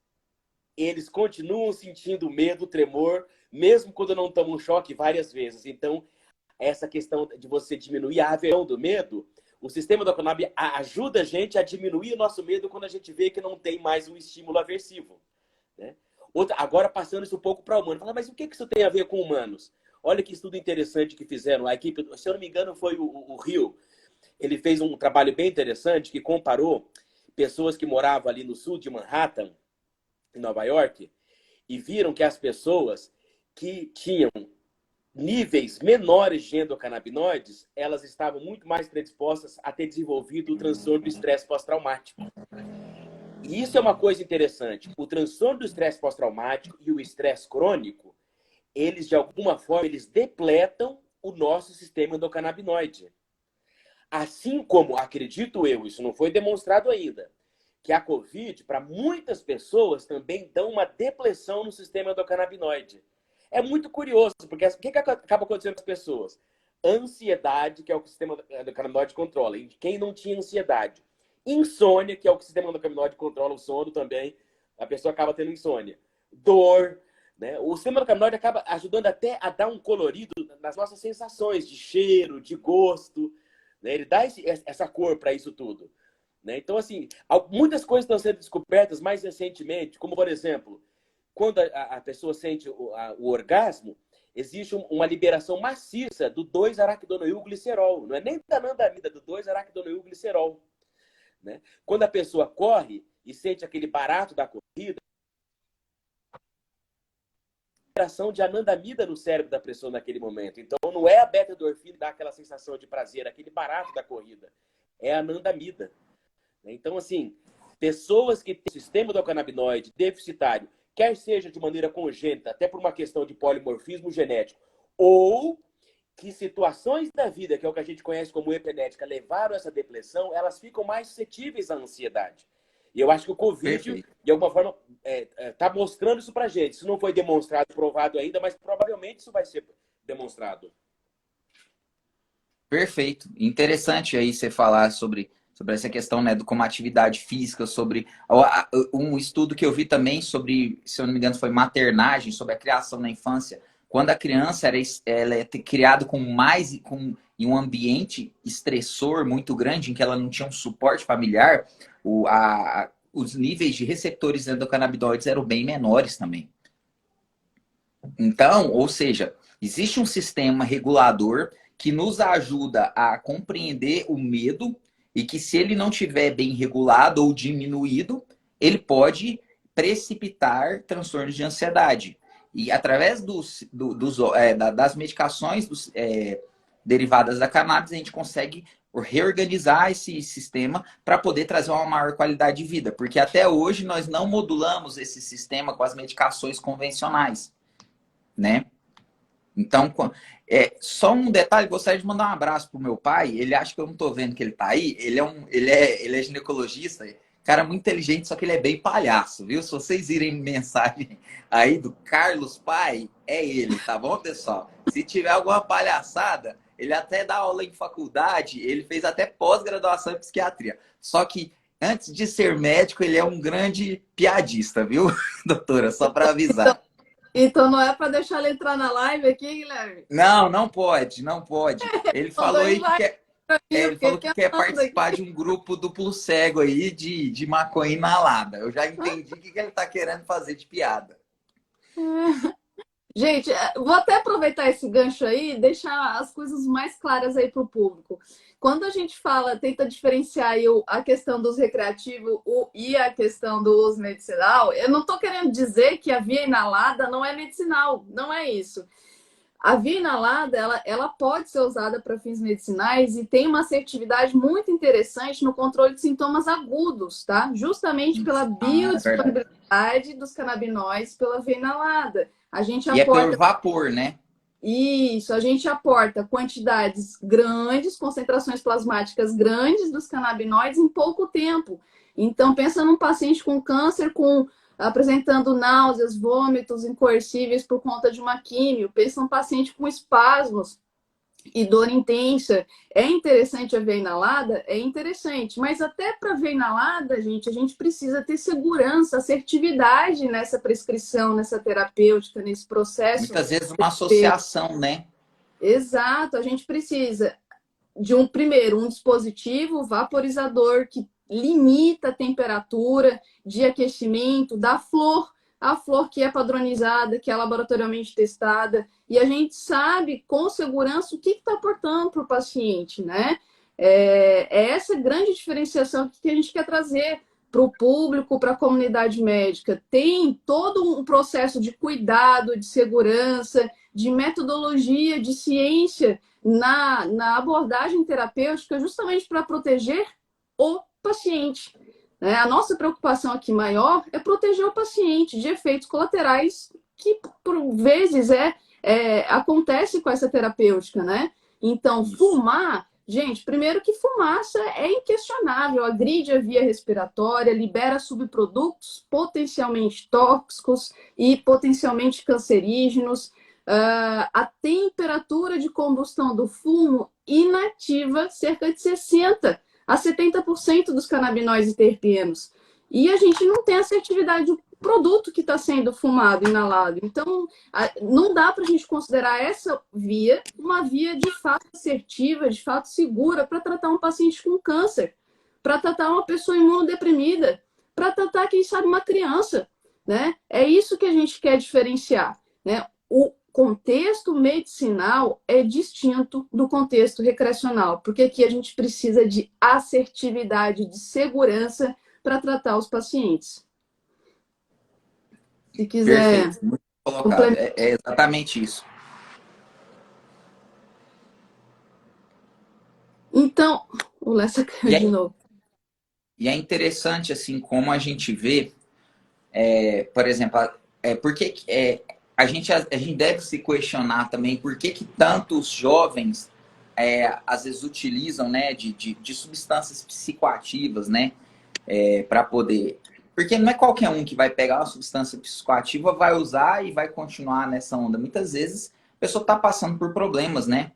eles continuam sentindo medo, tremor, mesmo quando não tomam choque várias vezes. Então, essa questão de você diminuir a aversão do medo, o sistema endocannabinoide ajuda a gente a diminuir o nosso medo quando a gente vê que não tem mais um estímulo aversivo, né? Agora, passando isso um pouco para humanos. Mas o que isso tem a ver com humanos? Olha que estudo interessante que fizeram. A equipe, se eu não me engano, foi o Rio. Ele fez um trabalho bem interessante que comparou pessoas que moravam ali no sul de Manhattan, em Nova York, e viram que as pessoas que tinham níveis menores de endocannabinoides, elas estavam muito mais predispostas a ter desenvolvido o transtorno do estresse pós-traumático. E isso é uma coisa interessante. O transtorno do estresse pós-traumático e o estresse crônico, eles, de alguma forma, eles depletam o nosso sistema endocannabinoide. Assim como, acredito eu, isso não foi demonstrado ainda, que a Covid, para muitas pessoas, também dá uma depressão no sistema endocannabinoide. É muito curioso, porque o que acaba acontecendo com as pessoas? Ansiedade, que é o que o sistema endocannabinoide controla. E quem não tinha ansiedade? Insônia, que é o que o sistema endocannabinoide controla o sono também. A pessoa acaba tendo insônia. Dor, né? O sistema endocannabinoide acaba ajudando até a dar um colorido nas nossas sensações de cheiro, de gosto, né? Ele dá essa cor para isso tudo. Né? Então, assim, muitas coisas estão sendo descobertas mais recentemente, como, por exemplo, quando a pessoa sente o orgasmo, existe uma liberação maciça do 2-araquidonoilglicerol. Não é nem da anandamida, do 2-araquidonoilglicerol. Né? Quando a pessoa corre e sente aquele barato da corrida, liberação de anandamida no cérebro da pessoa naquele momento. Então, não é a beta-endorfina que dá aquela sensação de prazer, aquele barato da corrida. É a anandamida. Então, assim, pessoas que têm sistema endocannabinoide deficitário, quer seja de maneira congênita, até por uma questão de polimorfismo genético, ou que situações da vida, que é o que a gente conhece como epigenética, levaram a essa depressão, elas ficam mais suscetíveis à ansiedade. E eu acho que o Covid, Perfeito. de alguma forma, está mostrando isso pra gente. Isso não foi demonstrado, provado ainda, mas provavelmente isso vai ser demonstrado. Perfeito. Interessante aí você falar sobre essa questão, né, do como atividade física, sobre um estudo que eu vi também sobre, se eu não me engano, foi maternagem, sobre a criação na infância. Quando a criança ela é criada em um ambiente estressor muito grande, em que ela não tinha um suporte familiar, os níveis de receptores endocannabinoides eram bem menores também. Então, ou seja, existe um sistema regulador que nos ajuda a compreender o medo e que, se ele não tiver bem regulado ou diminuído, ele pode precipitar transtornos de ansiedade. E através das medicações derivadas da cannabis, a gente consegue reorganizar esse sistema para poder trazer uma maior qualidade de vida. Porque até hoje nós não modulamos esse sistema com as medicações convencionais, né? Então, só um detalhe, gostaria de mandar um abraço pro meu pai. Ele acha que eu não tô vendo que ele tá aí. Ele é ginecologista, cara muito inteligente, só que ele é bem palhaço, viu? Se vocês irem mensagem aí do Carlos Pai, é ele, tá bom, pessoal? Se tiver alguma palhaçada, ele até dá aula em faculdade, ele fez até pós-graduação em psiquiatria. Só que antes de ser médico, ele é um grande piadista, viu, doutora? Só para avisar. Então não é para deixar ele entrar na live aqui, Guilherme? Não, não pode, não pode. Ele falou aí que quer, ele falou que quer participar de um grupo duplo cego aí de maconha inalada. Eu já entendi o que ele tá querendo fazer de piada. Gente, vou até aproveitar esse gancho aí e deixar as coisas mais claras aí para o público. Quando a gente fala, tenta diferenciar aí a questão dos recreativos e a questão do uso medicinal, eu não estou querendo dizer que a via inalada não é medicinal, não é isso. A via inalada, ela pode ser usada para fins medicinais e tem uma assertividade muito interessante no controle de sintomas agudos, tá? Justamente pela biodisponibilidade dos canabinoides pela via inalada. A gente aporta... é pelo vapor, né? Isso, a gente aporta quantidades grandes, concentrações plasmáticas grandes dos canabinoides em pouco tempo. Então, pensa num paciente com câncer apresentando náuseas, vômitos incoercíveis por conta de uma químio. Pensa num paciente com espasmos e dor intensa. É interessante a veia inalada? É interessante. Mas até para veia inalada, gente, a gente precisa ter segurança, assertividade nessa prescrição, nessa terapêutica, nesse processo. Muitas vezes uma associação, né? Exato. A gente precisa de um dispositivo vaporizador que limita a temperatura de aquecimento da flor, a flor que é padronizada, que é laboratorialmente testada, e a gente sabe com segurança o que está aportando para o paciente, né? É essa grande diferenciação que a gente quer trazer para o público, para a comunidade médica. Tem todo um processo de cuidado, de segurança, de metodologia, de ciência na abordagem terapêutica, justamente para proteger o paciente. Né? A nossa preocupação aqui maior é proteger o paciente de efeitos colaterais que, por vezes, acontece com essa terapêutica, né? Então, fumar, gente, primeiro que fumaça é inquestionável, agride a via respiratória, libera subprodutos potencialmente tóxicos e potencialmente cancerígenos. A temperatura de combustão do fumo inativa cerca de 60 a 70% dos canabinoides e terpenos. E a gente não tem assertividade do produto que está sendo fumado, inalado. Então, não dá para a gente considerar essa via uma via de fato assertiva, de fato segura para tratar um paciente com câncer, para tratar uma pessoa imunodeprimida, para tratar, quem sabe, uma criança. Né? É isso que a gente quer diferenciar. Né? O contexto medicinal é distinto do contexto recreacional, porque aqui a gente precisa de assertividade, de segurança para tratar os pacientes. Se quiser... Perfeito, muito colocado. É exatamente isso. Então, o Lessa caiu de novo. E é interessante, assim, como a gente vê, por exemplo, porque a gente deve se questionar também por que tantos jovens às vezes utilizam, né, de substâncias psicoativas, né, para poder... Porque não é qualquer um que vai pegar uma substância psicoativa, vai usar e vai continuar nessa onda. Muitas vezes a pessoa está passando por problemas, né?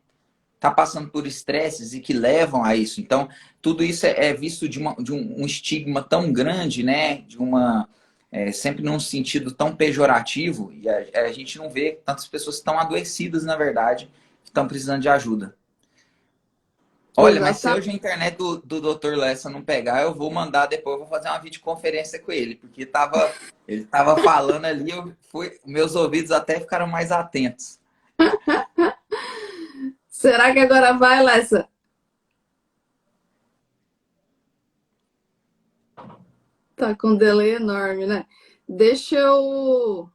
Está passando por estresses e que levam a isso. Então, tudo isso é visto de um estigma tão grande, né? Sempre num sentido tão pejorativo. E a gente não vê tantas pessoas que estão adoecidas, na verdade, que estão precisando de ajuda. Olha, mas se hoje a internet do Dr. Lessa não pegar, eu vou mandar depois, eu vou fazer uma videoconferência com ele, porque ele estava falando ali, meus ouvidos até ficaram mais atentos. Será que agora vai, Lessa? Tá com um delay enorme, né? Deixa eu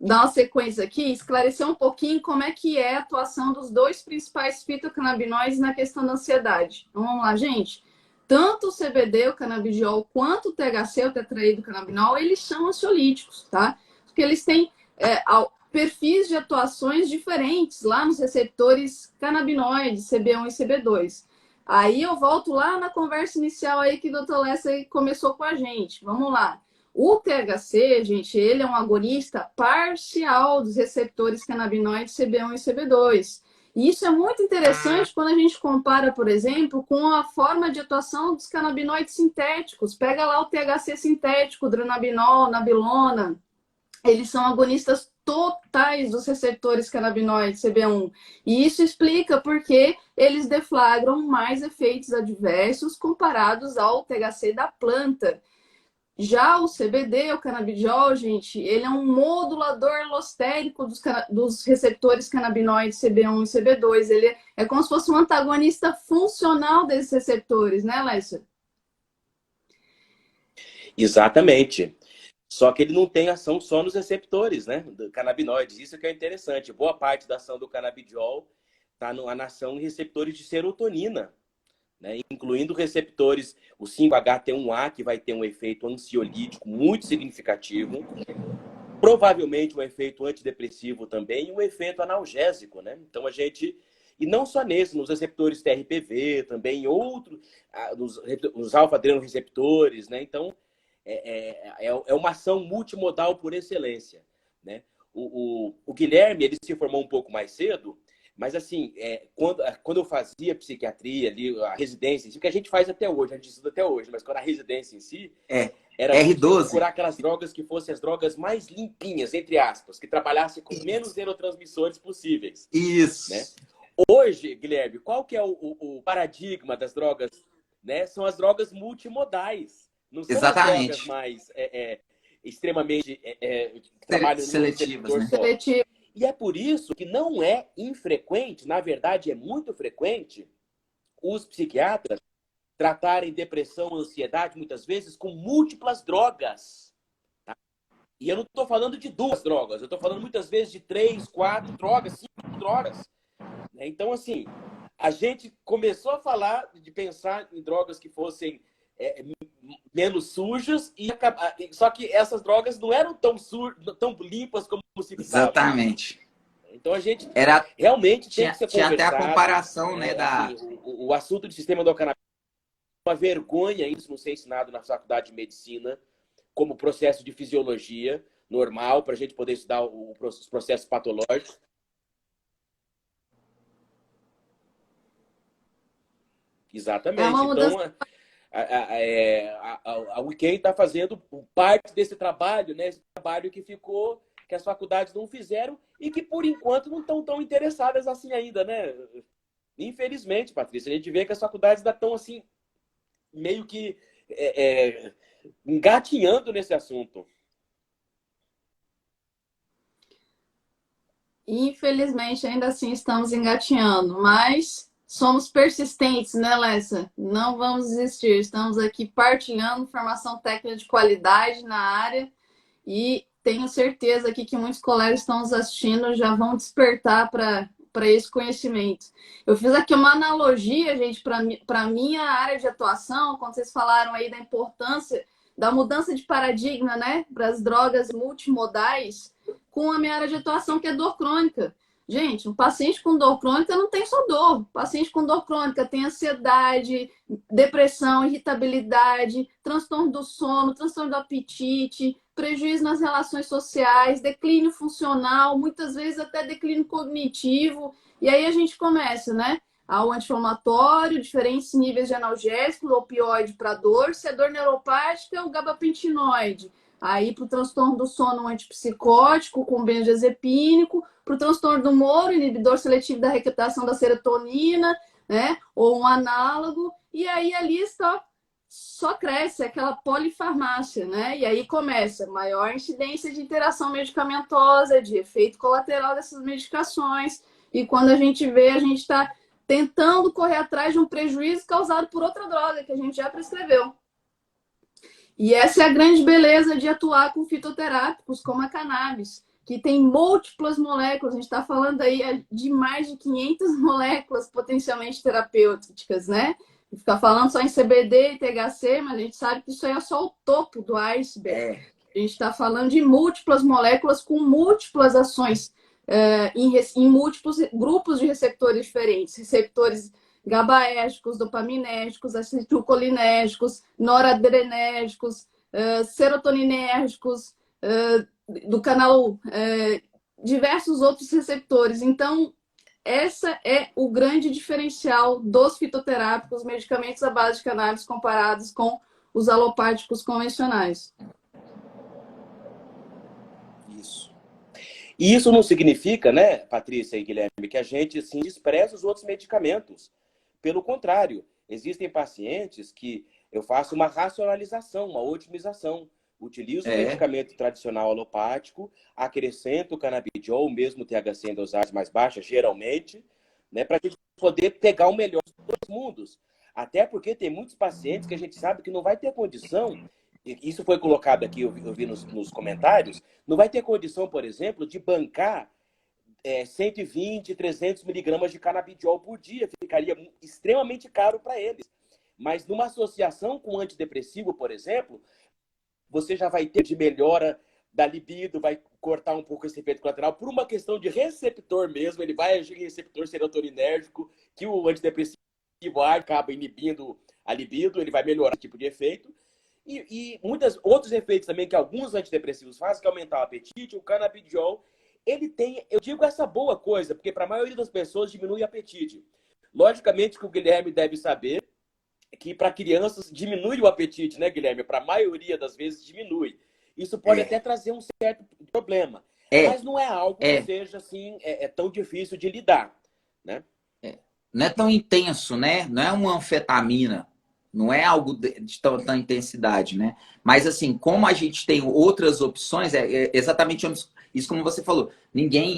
dar uma sequência aqui e esclarecer um pouquinho como é que é a atuação dos dois principais fitocannabinoides na questão da ansiedade. Então, vamos lá, gente. Tanto o CBD, o canabidiol, quanto o THC, o tetraidrocannabinol, eles são ansiolíticos, tá? Porque eles têm perfis de atuações diferentes lá nos receptores canabinoides, CB1 e CB2. Aí eu volto lá na conversa inicial aí que o Dr. Lessa começou com a gente. Vamos lá. O THC, gente, ele é um agonista parcial dos receptores canabinoides CB1 e CB2. E isso é muito interessante quando a gente compara, por exemplo, com a forma de atuação dos canabinoides sintéticos. Pega lá o THC sintético, dronabinol, nabilona. Eles são agonistas totais dos receptores canabinoides CB1. E isso explica por que eles deflagram mais efeitos adversos comparados ao THC da planta. Já o CBD, o canabidiol, gente, ele é um modulador allostérico dos receptores canabinoides CB1 e CB2. Ele é como se fosse um antagonista funcional desses receptores, né, Lécio? Exatamente. Só que ele não tem ação só nos receptores, né, do canabinoides. Isso que é interessante. Boa parte da ação do canabidiol está na ação em receptores de serotonina, né, incluindo receptores, o 5-HT1A, que vai ter um efeito ansiolítico muito significativo, provavelmente um efeito antidepressivo também e um efeito analgésico, né? Então a gente... E não só nesse, nos receptores TRPV, também em outros, nos alfa-adrenoreceptores, né? Então, é uma ação multimodal por excelência, né? O Guilherme, ele se formou um pouco mais cedo, mas assim, quando eu fazia psiquiatria ali, a residência em si, que a gente faz até hoje, a gente estuda até hoje, mas quando a residência em si, era R12. procurar aquelas drogas que fossem as drogas mais limpinhas, entre aspas, que trabalhassem com menos neurotransmissores possíveis. Isso. Né? Hoje, Guilherme, qual que é o paradigma das drogas? Né? São as drogas multimodais. Não são Exatamente. as drogas mais extremamente trabalham seletivas, no né? só. E é por isso que não é infrequente, na verdade é muito frequente, os psiquiatras tratarem depressão, ansiedade, muitas vezes, com múltiplas drogas. Tá? E eu não estou falando de 2 drogas, eu estou falando muitas vezes de 3, 4 drogas, 5 drogas. Então, assim, a gente começou a falar de pensar em drogas que fossem menos sujas, só que essas drogas não eram tão limpas como se pensava. Exatamente. Então a gente Era, realmente tem que ser tinha até a conversado. comparação, né, Assim, o assunto do sistema endocannabinoide é uma vergonha isso não ser ensinado na faculdade de medicina como processo de fisiologia normal para a gente poder estudar os processos patológicos. Exatamente. Então, a Weekend está fazendo parte desse trabalho, né? Esse trabalho que ficou, que as faculdades não fizeram e que, por enquanto, não estão tão interessadas assim ainda, né? Infelizmente, Patrícia, a gente vê que as faculdades ainda estão assim, meio que engatinhando nesse assunto. Infelizmente, ainda assim estamos engatinhando, mas somos persistentes, né, Lessa? Não vamos desistir. Estamos aqui partilhando informação técnica de qualidade na área e tenho certeza aqui que muitos colegas estão nos assistindo já vão despertar para esse conhecimento. Eu fiz aqui uma analogia, gente, para a minha área de atuação, quando vocês falaram aí da importância da mudança de paradigma, né, para as drogas multimodais, com a minha área de atuação, que é dor crônica. Gente, um paciente com dor crônica não tem só dor. O paciente com dor crônica tem ansiedade, depressão, irritabilidade, transtorno do sono, transtorno do apetite, prejuízo nas relações sociais, declínio funcional, muitas vezes até declínio cognitivo. E aí a gente começa, né? Ao anti-inflamatório, diferentes níveis de analgésico, opioide para dor, se é dor neuropática, o gabapentinoide. Aí, para o transtorno do sono, um antipsicótico com benzodiazepínico, para o transtorno do humor, inibidor seletivo da recaptação da serotonina, né? Ou um análogo. E aí a lista só cresce, aquela polifarmácia, né? E aí começa maior incidência de interação medicamentosa, de efeito colateral dessas medicações. E quando a gente vê, a gente está tentando correr atrás de um prejuízo causado por outra droga que a gente já prescreveu. E essa é a grande beleza de atuar com fitoterápicos como a cannabis, que tem múltiplas moléculas. A gente está falando aí de mais de 500 moléculas potencialmente terapêuticas, né? E ficar falando só em CBD e THC, mas a gente sabe que isso aí é só o topo do iceberg. A gente está falando de múltiplas moléculas com múltiplas ações em múltiplos grupos de receptores diferentes. Receptores GABAérgicos, dopaminérgicos, acetilcolinérgicos, noradrenérgicos, serotoninérgicos, do canal, diversos outros receptores. Então, essa é o grande diferencial dos fitoterápicos, medicamentos à base de cannabis comparados com os alopáticos convencionais. Isso. E isso não significa, né, Patrícia e Guilherme, que a gente assim, despreza os outros medicamentos. Pelo contrário, existem pacientes que eu faço uma racionalização, uma otimização. Utilizo o medicamento tradicional alopático, acrescento o canabidiol, mesmo o THC em dosagem mais baixa, geralmente, né, para a gente poder pegar o melhor dos dois mundos. Até porque tem muitos pacientes que a gente sabe que não vai ter condição, isso foi colocado aqui, eu vi nos comentários, não vai ter condição, por exemplo, de bancar 120, 300 miligramas de canabidiol por dia. Ficaria extremamente caro para eles. Mas numa associação com antidepressivo, por exemplo, você já vai ter de melhora da libido, vai cortar um pouco esse efeito colateral por uma questão de receptor mesmo. Ele vai agir em receptor serotoninérgico, que o antidepressivo acaba inibindo a libido, ele vai melhorar esse tipo de efeito. E muitos outros efeitos também que alguns antidepressivos fazem, que é aumentar o apetite. O canabidiol, ele tem, eu digo essa boa coisa, porque para a maioria das pessoas diminui o apetite. Logicamente que o Guilherme deve saber que para crianças diminui o apetite, né, Guilherme? Para a maioria das vezes diminui. Isso pode até trazer um certo problema. Mas não é algo que seja assim, tão difícil de lidar, né? Não é tão intenso, né? Não é uma anfetamina. Não é algo de tanta intensidade, né? Mas assim, como a gente tem outras opções, é exatamente isso como você falou.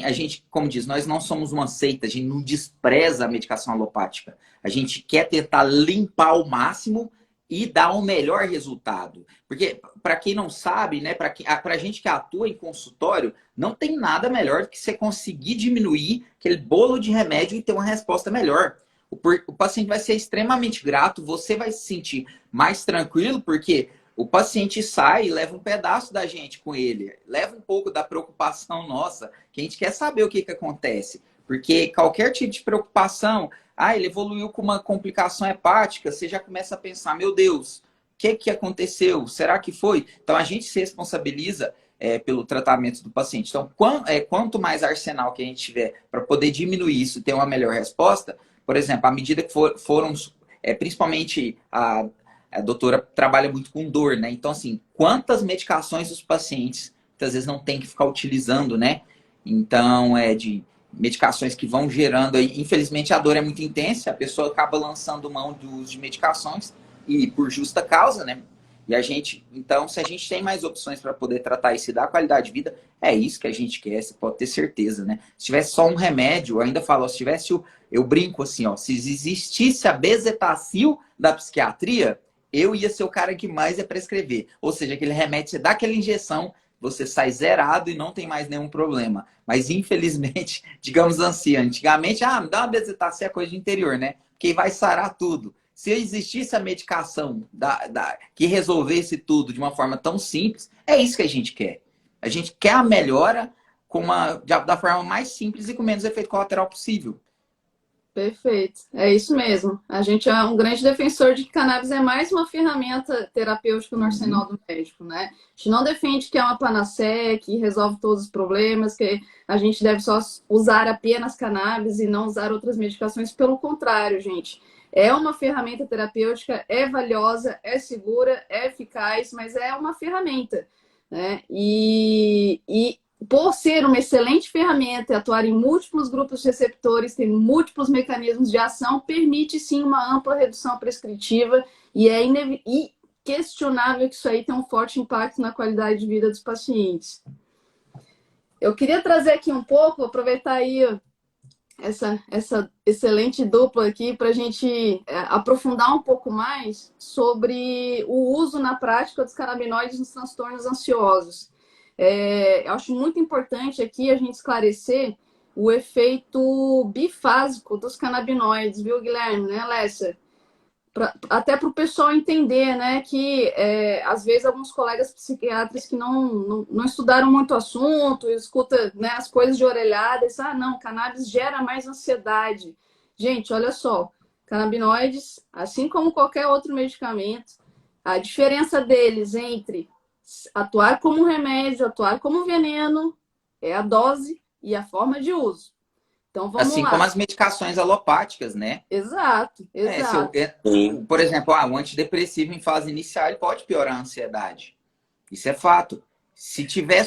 A gente, como diz, nós não somos uma seita, a gente não despreza a medicação alopática. A gente quer tentar limpar ao máximo e dar um melhor resultado. Porque, para quem não sabe, né, para a gente que atua em consultório, não tem nada melhor do que você conseguir diminuir aquele bolo de remédio e ter uma resposta melhor. O paciente vai ser extremamente grato, você vai se sentir mais tranquilo, porque o paciente sai e leva um pedaço da gente com ele, leva um pouco da preocupação nossa, que a gente quer saber o que acontece. Porque qualquer tipo de preocupação, ele evoluiu com uma complicação hepática, você já começa a pensar, meu Deus, o que aconteceu? Será que foi? Então, a gente se responsabiliza pelo tratamento do paciente. Então, quanto mais arsenal que a gente tiver para poder diminuir isso e ter uma melhor resposta, por exemplo, à medida que foram, principalmente a doutora trabalha muito com dor, né? Então, assim, quantas medicações os pacientes, muitas vezes, não tem que ficar utilizando, né? Então, de medicações que vão gerando aí. Infelizmente, a dor é muito intensa, a pessoa acaba lançando mão do uso de medicações e por justa causa, né? E a gente, então, se a gente tem mais opções para poder tratar isso e dar qualidade de vida, é isso que a gente quer, você pode ter certeza, né? Se tivesse só um remédio, eu ainda falo, se tivesse eu brinco assim, ó, se existisse a bezetacil da psiquiatria, eu ia ser o cara que mais ia prescrever. Ou seja, aquele remédio, você dá aquela injeção, você sai zerado e não tem mais nenhum problema. Mas, infelizmente, digamos assim, antigamente, me dá uma bezetacil, é coisa de interior, né? Porque vai sarar tudo. Se existisse a medicação que resolvesse tudo de uma forma tão simples, é isso que a gente quer. A gente quer a melhora da forma mais simples e com menos efeito colateral possível. Perfeito, é isso mesmo. A gente é um grande defensor de que cannabis é mais uma ferramenta terapêutica no arsenal do médico, né? A gente não defende que é uma panaceia, que resolve todos os problemas, que a gente deve só usar apenas cannabis e não usar outras medicações. Pelo contrário, gente. É uma ferramenta terapêutica, é valiosa, é segura, é eficaz, mas é uma ferramenta, né? E por ser uma excelente ferramenta e atuar em múltiplos grupos receptores, tem múltiplos mecanismos de ação, permite sim uma ampla redução prescritiva e é inquestionável que isso aí tem um forte impacto na qualidade de vida dos pacientes. Eu queria trazer aqui um pouco, aproveitar aí essa excelente dupla aqui para a gente aprofundar um pouco mais sobre o uso na prática dos canabinoides nos transtornos ansiosos. Eu acho muito importante aqui a gente esclarecer o efeito bifásico dos canabinoides, viu, Guilherme, né, Alessia? Até para o pessoal entender, né, que às vezes alguns colegas psiquiatras que não estudaram muito o assunto, escuta, né, as coisas de orelhada, e diz, não, cannabis gera mais ansiedade. Gente, olha só, canabinoides, assim como qualquer outro medicamento, a diferença deles entre atuar como remédio, atuar como veneno, é a dose e a forma de uso. Então, vamos assim lá. como as medicações alopáticas, né? Exato. Por exemplo, o antidepressivo em fase inicial ele pode piorar a ansiedade. Isso é fato. Se tiver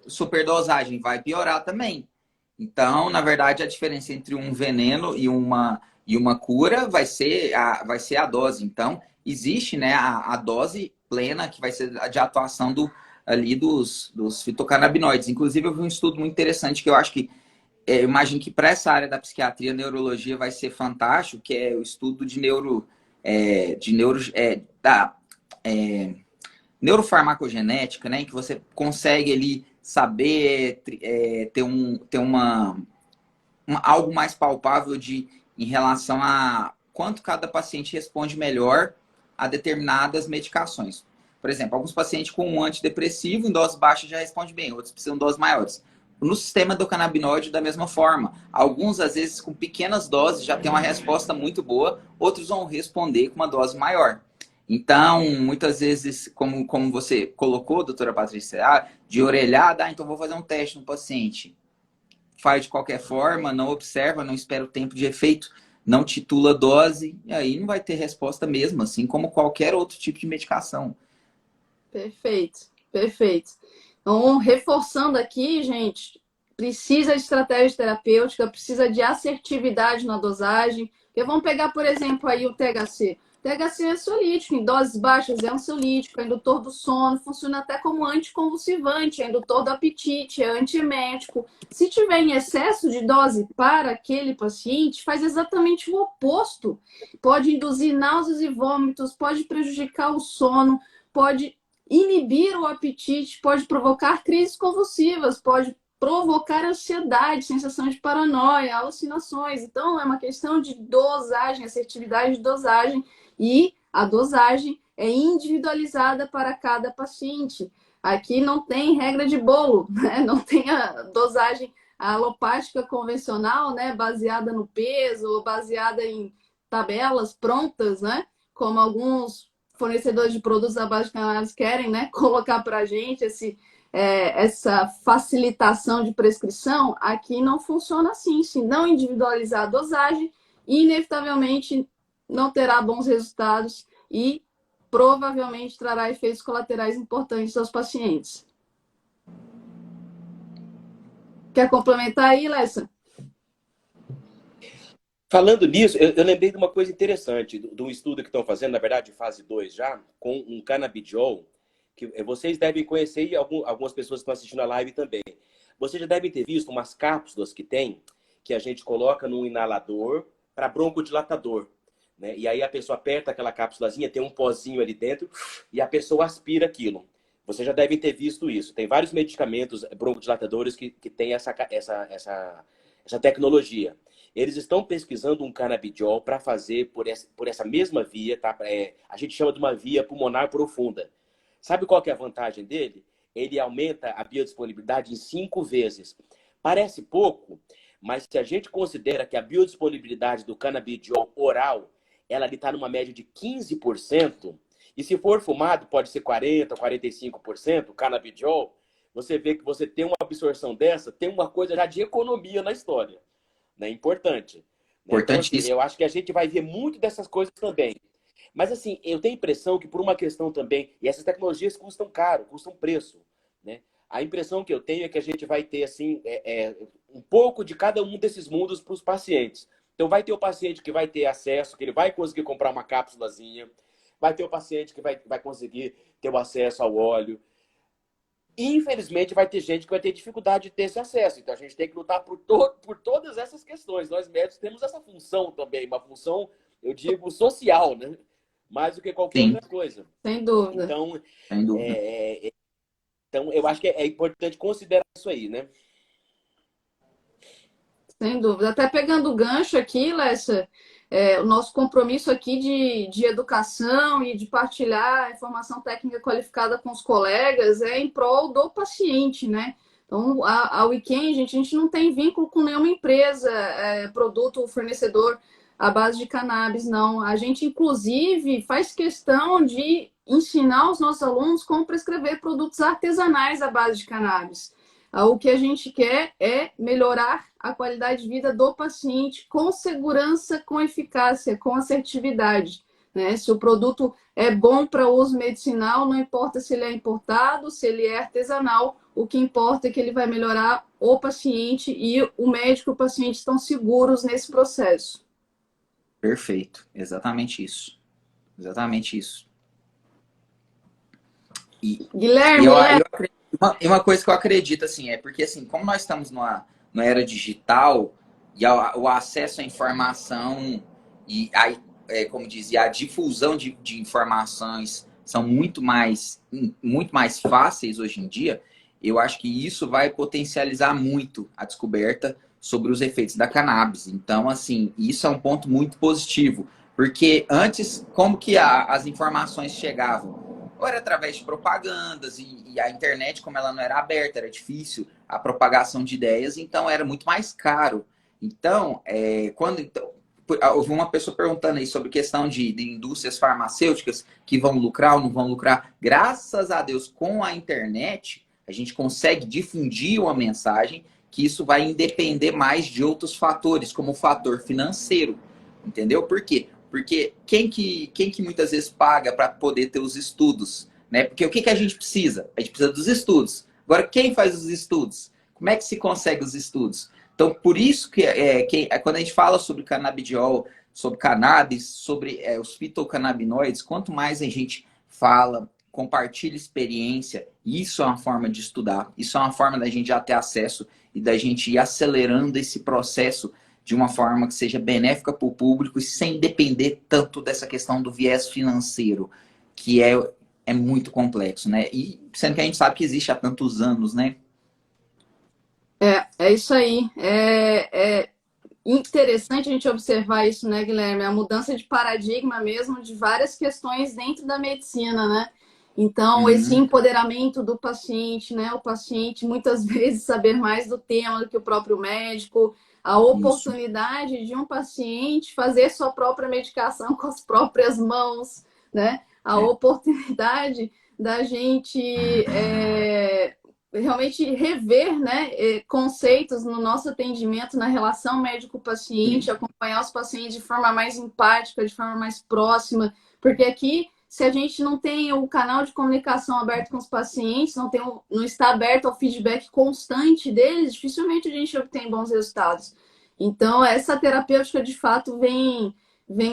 superdosagem, vai piorar também. Então, na verdade, a diferença entre um veneno e uma cura vai ser a dose. Então, existe, né, a dose plena que vai ser de atuação dos fitocannabinoides. Inclusive, eu vi um estudo muito interessante que eu acho que eu imagino que para essa área da psiquiatria, neurologia vai ser fantástico, que é o estudo de neurofarmacogenética, né? Em que você consegue ali saber ter algo mais palpável em relação a quanto cada paciente responde melhor a determinadas medicações. Por exemplo, alguns pacientes com um antidepressivo em dose baixa já respondem bem, outros precisam de doses maiores. No sistema do canabinoide, da mesma forma. Alguns, às vezes, com pequenas doses, já tem uma resposta muito boa, outros vão responder com uma dose maior. Então, muitas vezes, como você colocou, doutora Patrícia, de orelhada, então vou fazer um teste no paciente. Faz de qualquer forma, não observa, não espera o tempo de efeito, não titula dose, e aí não vai ter resposta mesmo, assim como qualquer outro tipo de medicação. Perfeito, perfeito. Então, reforçando aqui, gente, precisa de estratégia terapêutica, precisa de assertividade na dosagem. Porque vamos pegar, por exemplo, aí o THC. THC é ansiolítico, em doses baixas é ansiolítico, é indutor do sono, funciona até como anticonvulsivante, é indutor do apetite, é antiemético. Se tiver em excesso de dose para aquele paciente, faz exatamente o oposto. Pode induzir náuseas e vômitos, pode prejudicar o sono, pode inibir o apetite, pode provocar crises convulsivas, pode provocar ansiedade, sensação de paranoia, alucinações. Então, é uma questão de dosagem, assertividade de dosagem, e a dosagem é individualizada para cada paciente. Aqui não tem regra de bolo, né? Não tem a dosagem alopática convencional, né? Baseada no peso ou baseada em tabelas prontas, né? Como alguns fornecedores de produtos à base de cannabis querem, né? Colocar para a gente essa facilitação de prescrição. Aqui não funciona assim. Se não individualizar a dosagem, inevitavelmente não terá bons resultados e provavelmente trará efeitos colaterais importantes aos pacientes. Quer complementar aí, Lessa? Falando nisso, eu lembrei de uma coisa interessante, de um estudo que estão fazendo, na verdade, fase 2 já, com um canabidiol, que vocês devem conhecer e algumas pessoas que estão assistindo a live também. Vocês já devem ter visto umas cápsulas que a gente coloca num inalador para broncodilatador. Né? E aí a pessoa aperta aquela cápsulazinha, tem um pozinho ali dentro e a pessoa aspira aquilo. Vocês já devem ter visto isso. Tem vários medicamentos broncodilatadores que têm essa tecnologia. Eles estão pesquisando um canabidiol para fazer por essa mesma via, tá? A gente chama de uma via pulmonar profunda. Sabe qual que é a vantagem dele? Ele aumenta a biodisponibilidade em 5 vezes. Parece pouco, mas se a gente considera que a biodisponibilidade do canabidiol oral ela está numa média de 15%, e se for fumado pode ser 40%, 45%, canabidiol, você vê que você tem uma absorção dessa, tem uma coisa já de economia na história. Né? Importante. Né? Então, assim, eu acho que a gente vai ver muito dessas coisas também. Mas, assim, eu tenho a impressão que por uma questão também, e essas tecnologias custam caro, custam preço. Né? A impressão que eu tenho é que a gente vai ter, assim, um pouco de cada um desses mundos para os pacientes. Então, vai ter o paciente que vai ter acesso, que ele vai conseguir comprar uma cápsulazinha. Vai ter o paciente que vai conseguir ter o acesso ao óleo. E, infelizmente, vai ter gente que vai ter dificuldade de ter esse acesso. Então, a gente tem que lutar por todas essas questões. Nós, médicos, temos essa função também. Uma função, eu digo, social, né? Mais do que qualquer outra coisa. Sem dúvida. Então, Sem dúvida. Então, eu acho que é importante considerar isso aí, né? Sem dúvida. Até pegando o gancho aqui, Lessa, o nosso compromisso aqui de educação e de partilhar informação técnica qualificada com os colegas é em prol do paciente, né? Então, a Weekend, a gente não tem vínculo com nenhuma empresa, produto, fornecedor à base de cannabis, não. A gente, inclusive, faz questão de ensinar os nossos alunos como prescrever produtos artesanais à base de cannabis. O que a gente quer é melhorar a qualidade de vida do paciente com segurança, com eficácia, com assertividade. Né? Se o produto é bom para uso medicinal, não importa se ele é importado, se ele é artesanal, o que importa é que ele vai melhorar o paciente e o médico e o paciente estão seguros nesse processo. Perfeito, exatamente isso. Exatamente isso. Guilherme, e uma coisa que eu acredito, assim, é porque, assim, como nós estamos numa era digital e o acesso à informação e, como dizia, a difusão de informações são muito mais fáceis hoje em dia, eu acho que isso vai potencializar muito a descoberta sobre os efeitos da cannabis. Então, assim, isso é um ponto muito positivo, porque antes, como que as informações chegavam? Ou era através de propagandas, e a internet, como ela não era aberta, era difícil a propagação de ideias, então era muito mais caro. Então, houve uma pessoa perguntando aí sobre questão de indústrias farmacêuticas que vão lucrar ou não vão lucrar. Graças a Deus, com a internet, a gente consegue difundir uma mensagem que isso vai independer mais de outros fatores, como o fator financeiro. Entendeu? Por quê? Porque quem que muitas vezes paga para poder ter os estudos? Né? Porque o que a gente precisa? A gente precisa dos estudos. Agora, quem faz os estudos? Como é que se consegue os estudos? Então, por isso que quando a gente fala sobre canabidiol, sobre cannabis, sobre os fitocannabinoides, quanto mais a gente fala, compartilha experiência, isso é uma forma de estudar, isso é uma forma da gente já ter acesso e da gente ir acelerando esse processo de uma forma que seja benéfica para o público e sem depender tanto dessa questão do viés financeiro, que é muito complexo, né? E sendo que a gente sabe que existe há tantos anos, né? É isso aí. É interessante a gente observar isso, né, Guilherme? A mudança de paradigma mesmo de várias questões dentro da medicina, né? Então, esse Uhum. empoderamento do paciente, né? O paciente muitas vezes saber mais do tema do que o próprio médico, a Isso. oportunidade de um paciente fazer sua própria medicação com as próprias mãos, né? A É. oportunidade da gente realmente rever, né, conceitos no nosso atendimento, na relação médico-paciente, acompanhar os pacientes de forma mais empática, de forma mais próxima, porque aqui, se a gente não tem o canal de comunicação aberto com os pacientes, não está aberto ao feedback constante deles, dificilmente a gente obtém bons resultados. Então, essa terapêutica, de fato, vem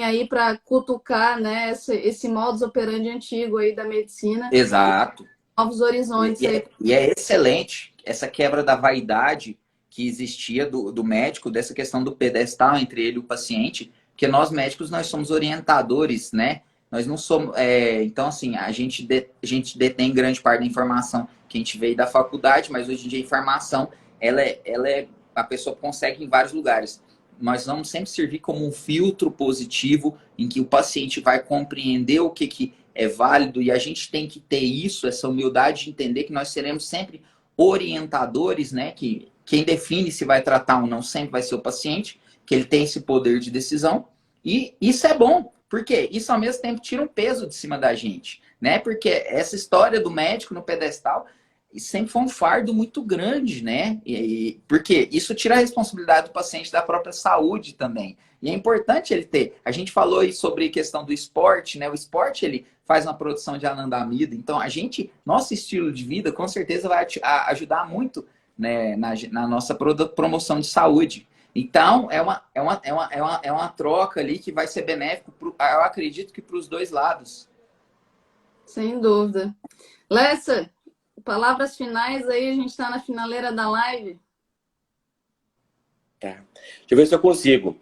aí para cutucar, né, esse modus operandi antigo aí da medicina, Exato. novos horizontes aí. E é excelente essa quebra da vaidade que existia do médico, dessa questão do pedestal entre ele e o paciente, porque nós médicos, nós somos orientadores, né? Nós não somos... então, assim, a gente detém grande parte da informação que a gente veio da faculdade, mas hoje em dia a informação, a pessoa consegue em vários lugares. Nós vamos sempre servir como um filtro positivo em que o paciente vai compreender o que é válido e a gente tem que ter isso, essa humildade de entender que nós seremos sempre orientadores, né? Que quem define se vai tratar ou não sempre vai ser o paciente, que ele tem esse poder de decisão. E isso é bom, porque isso ao mesmo tempo tira um peso de cima da gente, né? Porque essa história do médico no pedestal sempre foi um fardo muito grande, né? Porque isso tira a responsabilidade do paciente da própria saúde também. E é importante ele ter. A gente falou aí sobre questão do esporte, né? O esporte ele faz uma produção de anandamida. Então nosso estilo de vida com certeza vai ajudar muito, né, na nossa promoção de saúde. Então é uma troca ali que vai ser benéfico, eu acredito que para os dois lados. Sem dúvida. Lessa, palavras finais aí, a gente está na finaleira da live. Deixa eu ver se eu consigo.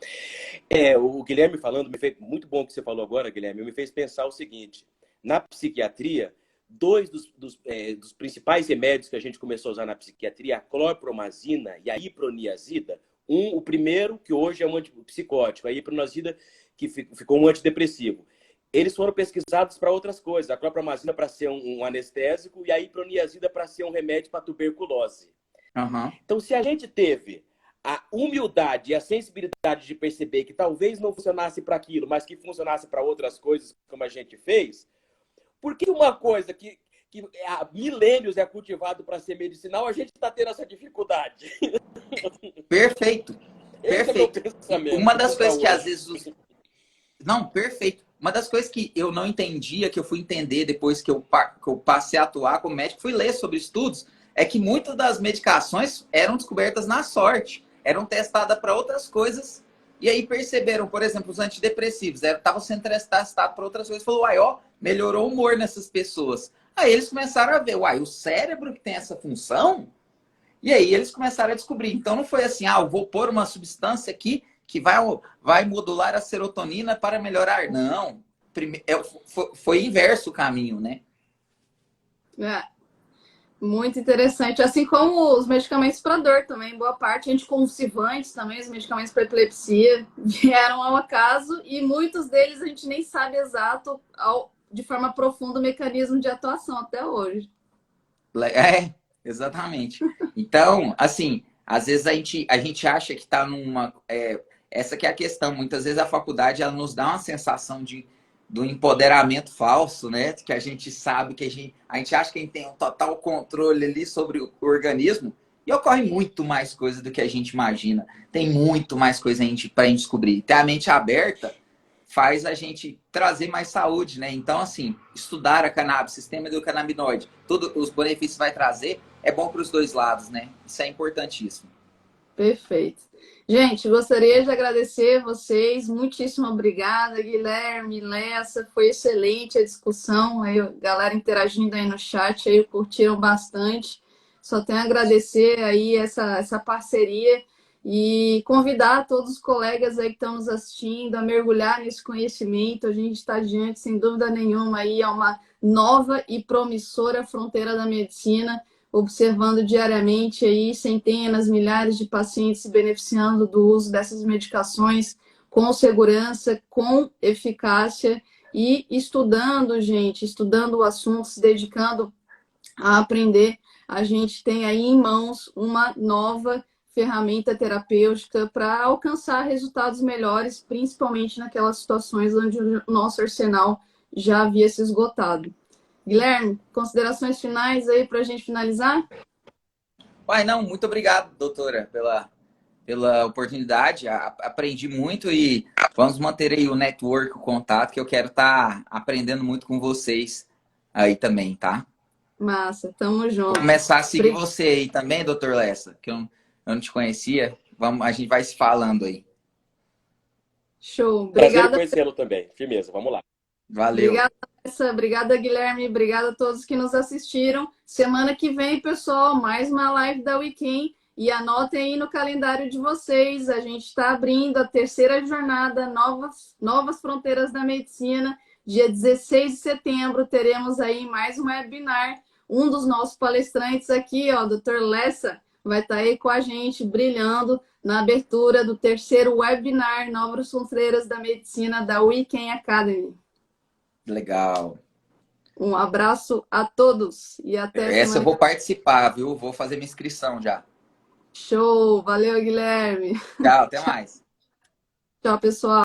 O Guilherme falando, muito bom o que você falou agora, Guilherme, me fez pensar o seguinte: na psiquiatria, dois dos principais remédios que a gente começou a usar na psiquiatria, a clorpromazina e a iproniazida, o primeiro, que hoje é um antipsicótico, a iproniazida, que ficou um antidepressivo. Eles foram pesquisados para outras coisas. A clorpromazina para ser um anestésico e a iproniazida para ser um remédio para tuberculose. Uhum. Então, se a gente teve a humildade e a sensibilidade de perceber que talvez não funcionasse para aquilo, mas que funcionasse para outras coisas, como a gente fez, por que uma coisa que há milênios é cultivado para ser medicinal, a gente está tendo essa dificuldade? Perfeito. Esse Perfeito. é meu pensamento. Uma das coisas que às vezes... Não, perfeito. Uma das coisas que eu não entendia, que eu fui entender depois que eu passei a atuar como médico, fui ler sobre estudos, é que muitas das medicações eram descobertas na sorte, eram testadas para outras coisas, e aí perceberam, por exemplo, os antidepressivos, estavam sendo testados para outras coisas, falou, uai, ó, melhorou o humor nessas pessoas. Aí eles começaram a ver, uai, o cérebro que tem essa função? E aí eles começaram a descobrir. Então não foi assim, eu vou pôr uma substância aqui que vai modular a serotonina para melhorar. Não. Foi inverso o caminho, né? Muito interessante. Assim como os medicamentos para dor também, boa parte, anticonvulsivantes também, os medicamentos para epilepsia vieram ao acaso e muitos deles a gente nem sabe exato, de forma profunda, o mecanismo de atuação até hoje. Exatamente. Então, assim, às vezes a gente acha que está numa... essa que é a questão. Muitas vezes a faculdade ela nos dá uma sensação do empoderamento falso, né? Que a gente sabe que a gente acha que a gente tem um total controle ali sobre o organismo e ocorre muito mais coisa do que a gente imagina. Tem muito mais coisa para a gente descobrir. Ter a mente aberta faz a gente trazer mais saúde, né? Então, assim, estudar a cannabis, sistema do canabinoide, todos os benefícios que vai trazer, é bom para os dois lados, né? Isso é importantíssimo. Perfeito. Gente, gostaria de agradecer vocês. Muitíssimo obrigada, Guilherme, Lessa. Foi excelente a discussão. Aí, a galera interagindo aí no chat, aí curtiram bastante. Só tenho a agradecer aí essa parceria e convidar todos os colegas aí que estão nos assistindo a mergulhar nesse conhecimento. A gente está diante, sem dúvida nenhuma, aí a uma nova e promissora fronteira da medicina, observando diariamente aí centenas, milhares de pacientes se beneficiando do uso dessas medicações com segurança, com eficácia e estudando, gente, estudando o assunto, se dedicando a aprender. A gente tem aí em mãos uma nova ferramenta terapêutica para alcançar resultados melhores, principalmente naquelas situações onde o nosso arsenal já havia se esgotado. Guilherme, considerações finais aí para a gente finalizar? Uai, não, muito obrigado, doutora, pela oportunidade. Aprendi muito e vamos manter aí o network, o contato, que eu quero estar aprendendo muito com vocês aí também, tá? Massa, tamo junto. Vou começar a seguir você aí também, doutor Lessa, que eu não te conhecia. A gente vai se falando aí. Show. Prazer em Obrigada. conhecê-lo também. Firmeza, vamos lá. Valeu. Obrigada, Guilherme. Obrigada a todos que nos assistiram. Semana que vem, pessoal, mais uma live da Weekend. E anotem aí no calendário de vocês. A gente está abrindo a terceira jornada, novas fronteiras da medicina. Dia 16 de setembro, teremos aí mais um webinar. Um dos nossos palestrantes aqui, ó, Dr. Lessa, vai estar aí com a gente, brilhando na abertura do terceiro webinar Novas Fronteiras da Medicina da Weekend Academy. Legal. Um abraço a todos e até Essa eu vou participar, viu? Vou fazer minha inscrição já. Show! Valeu, Guilherme. Tchau, até mais. Tchau, pessoal.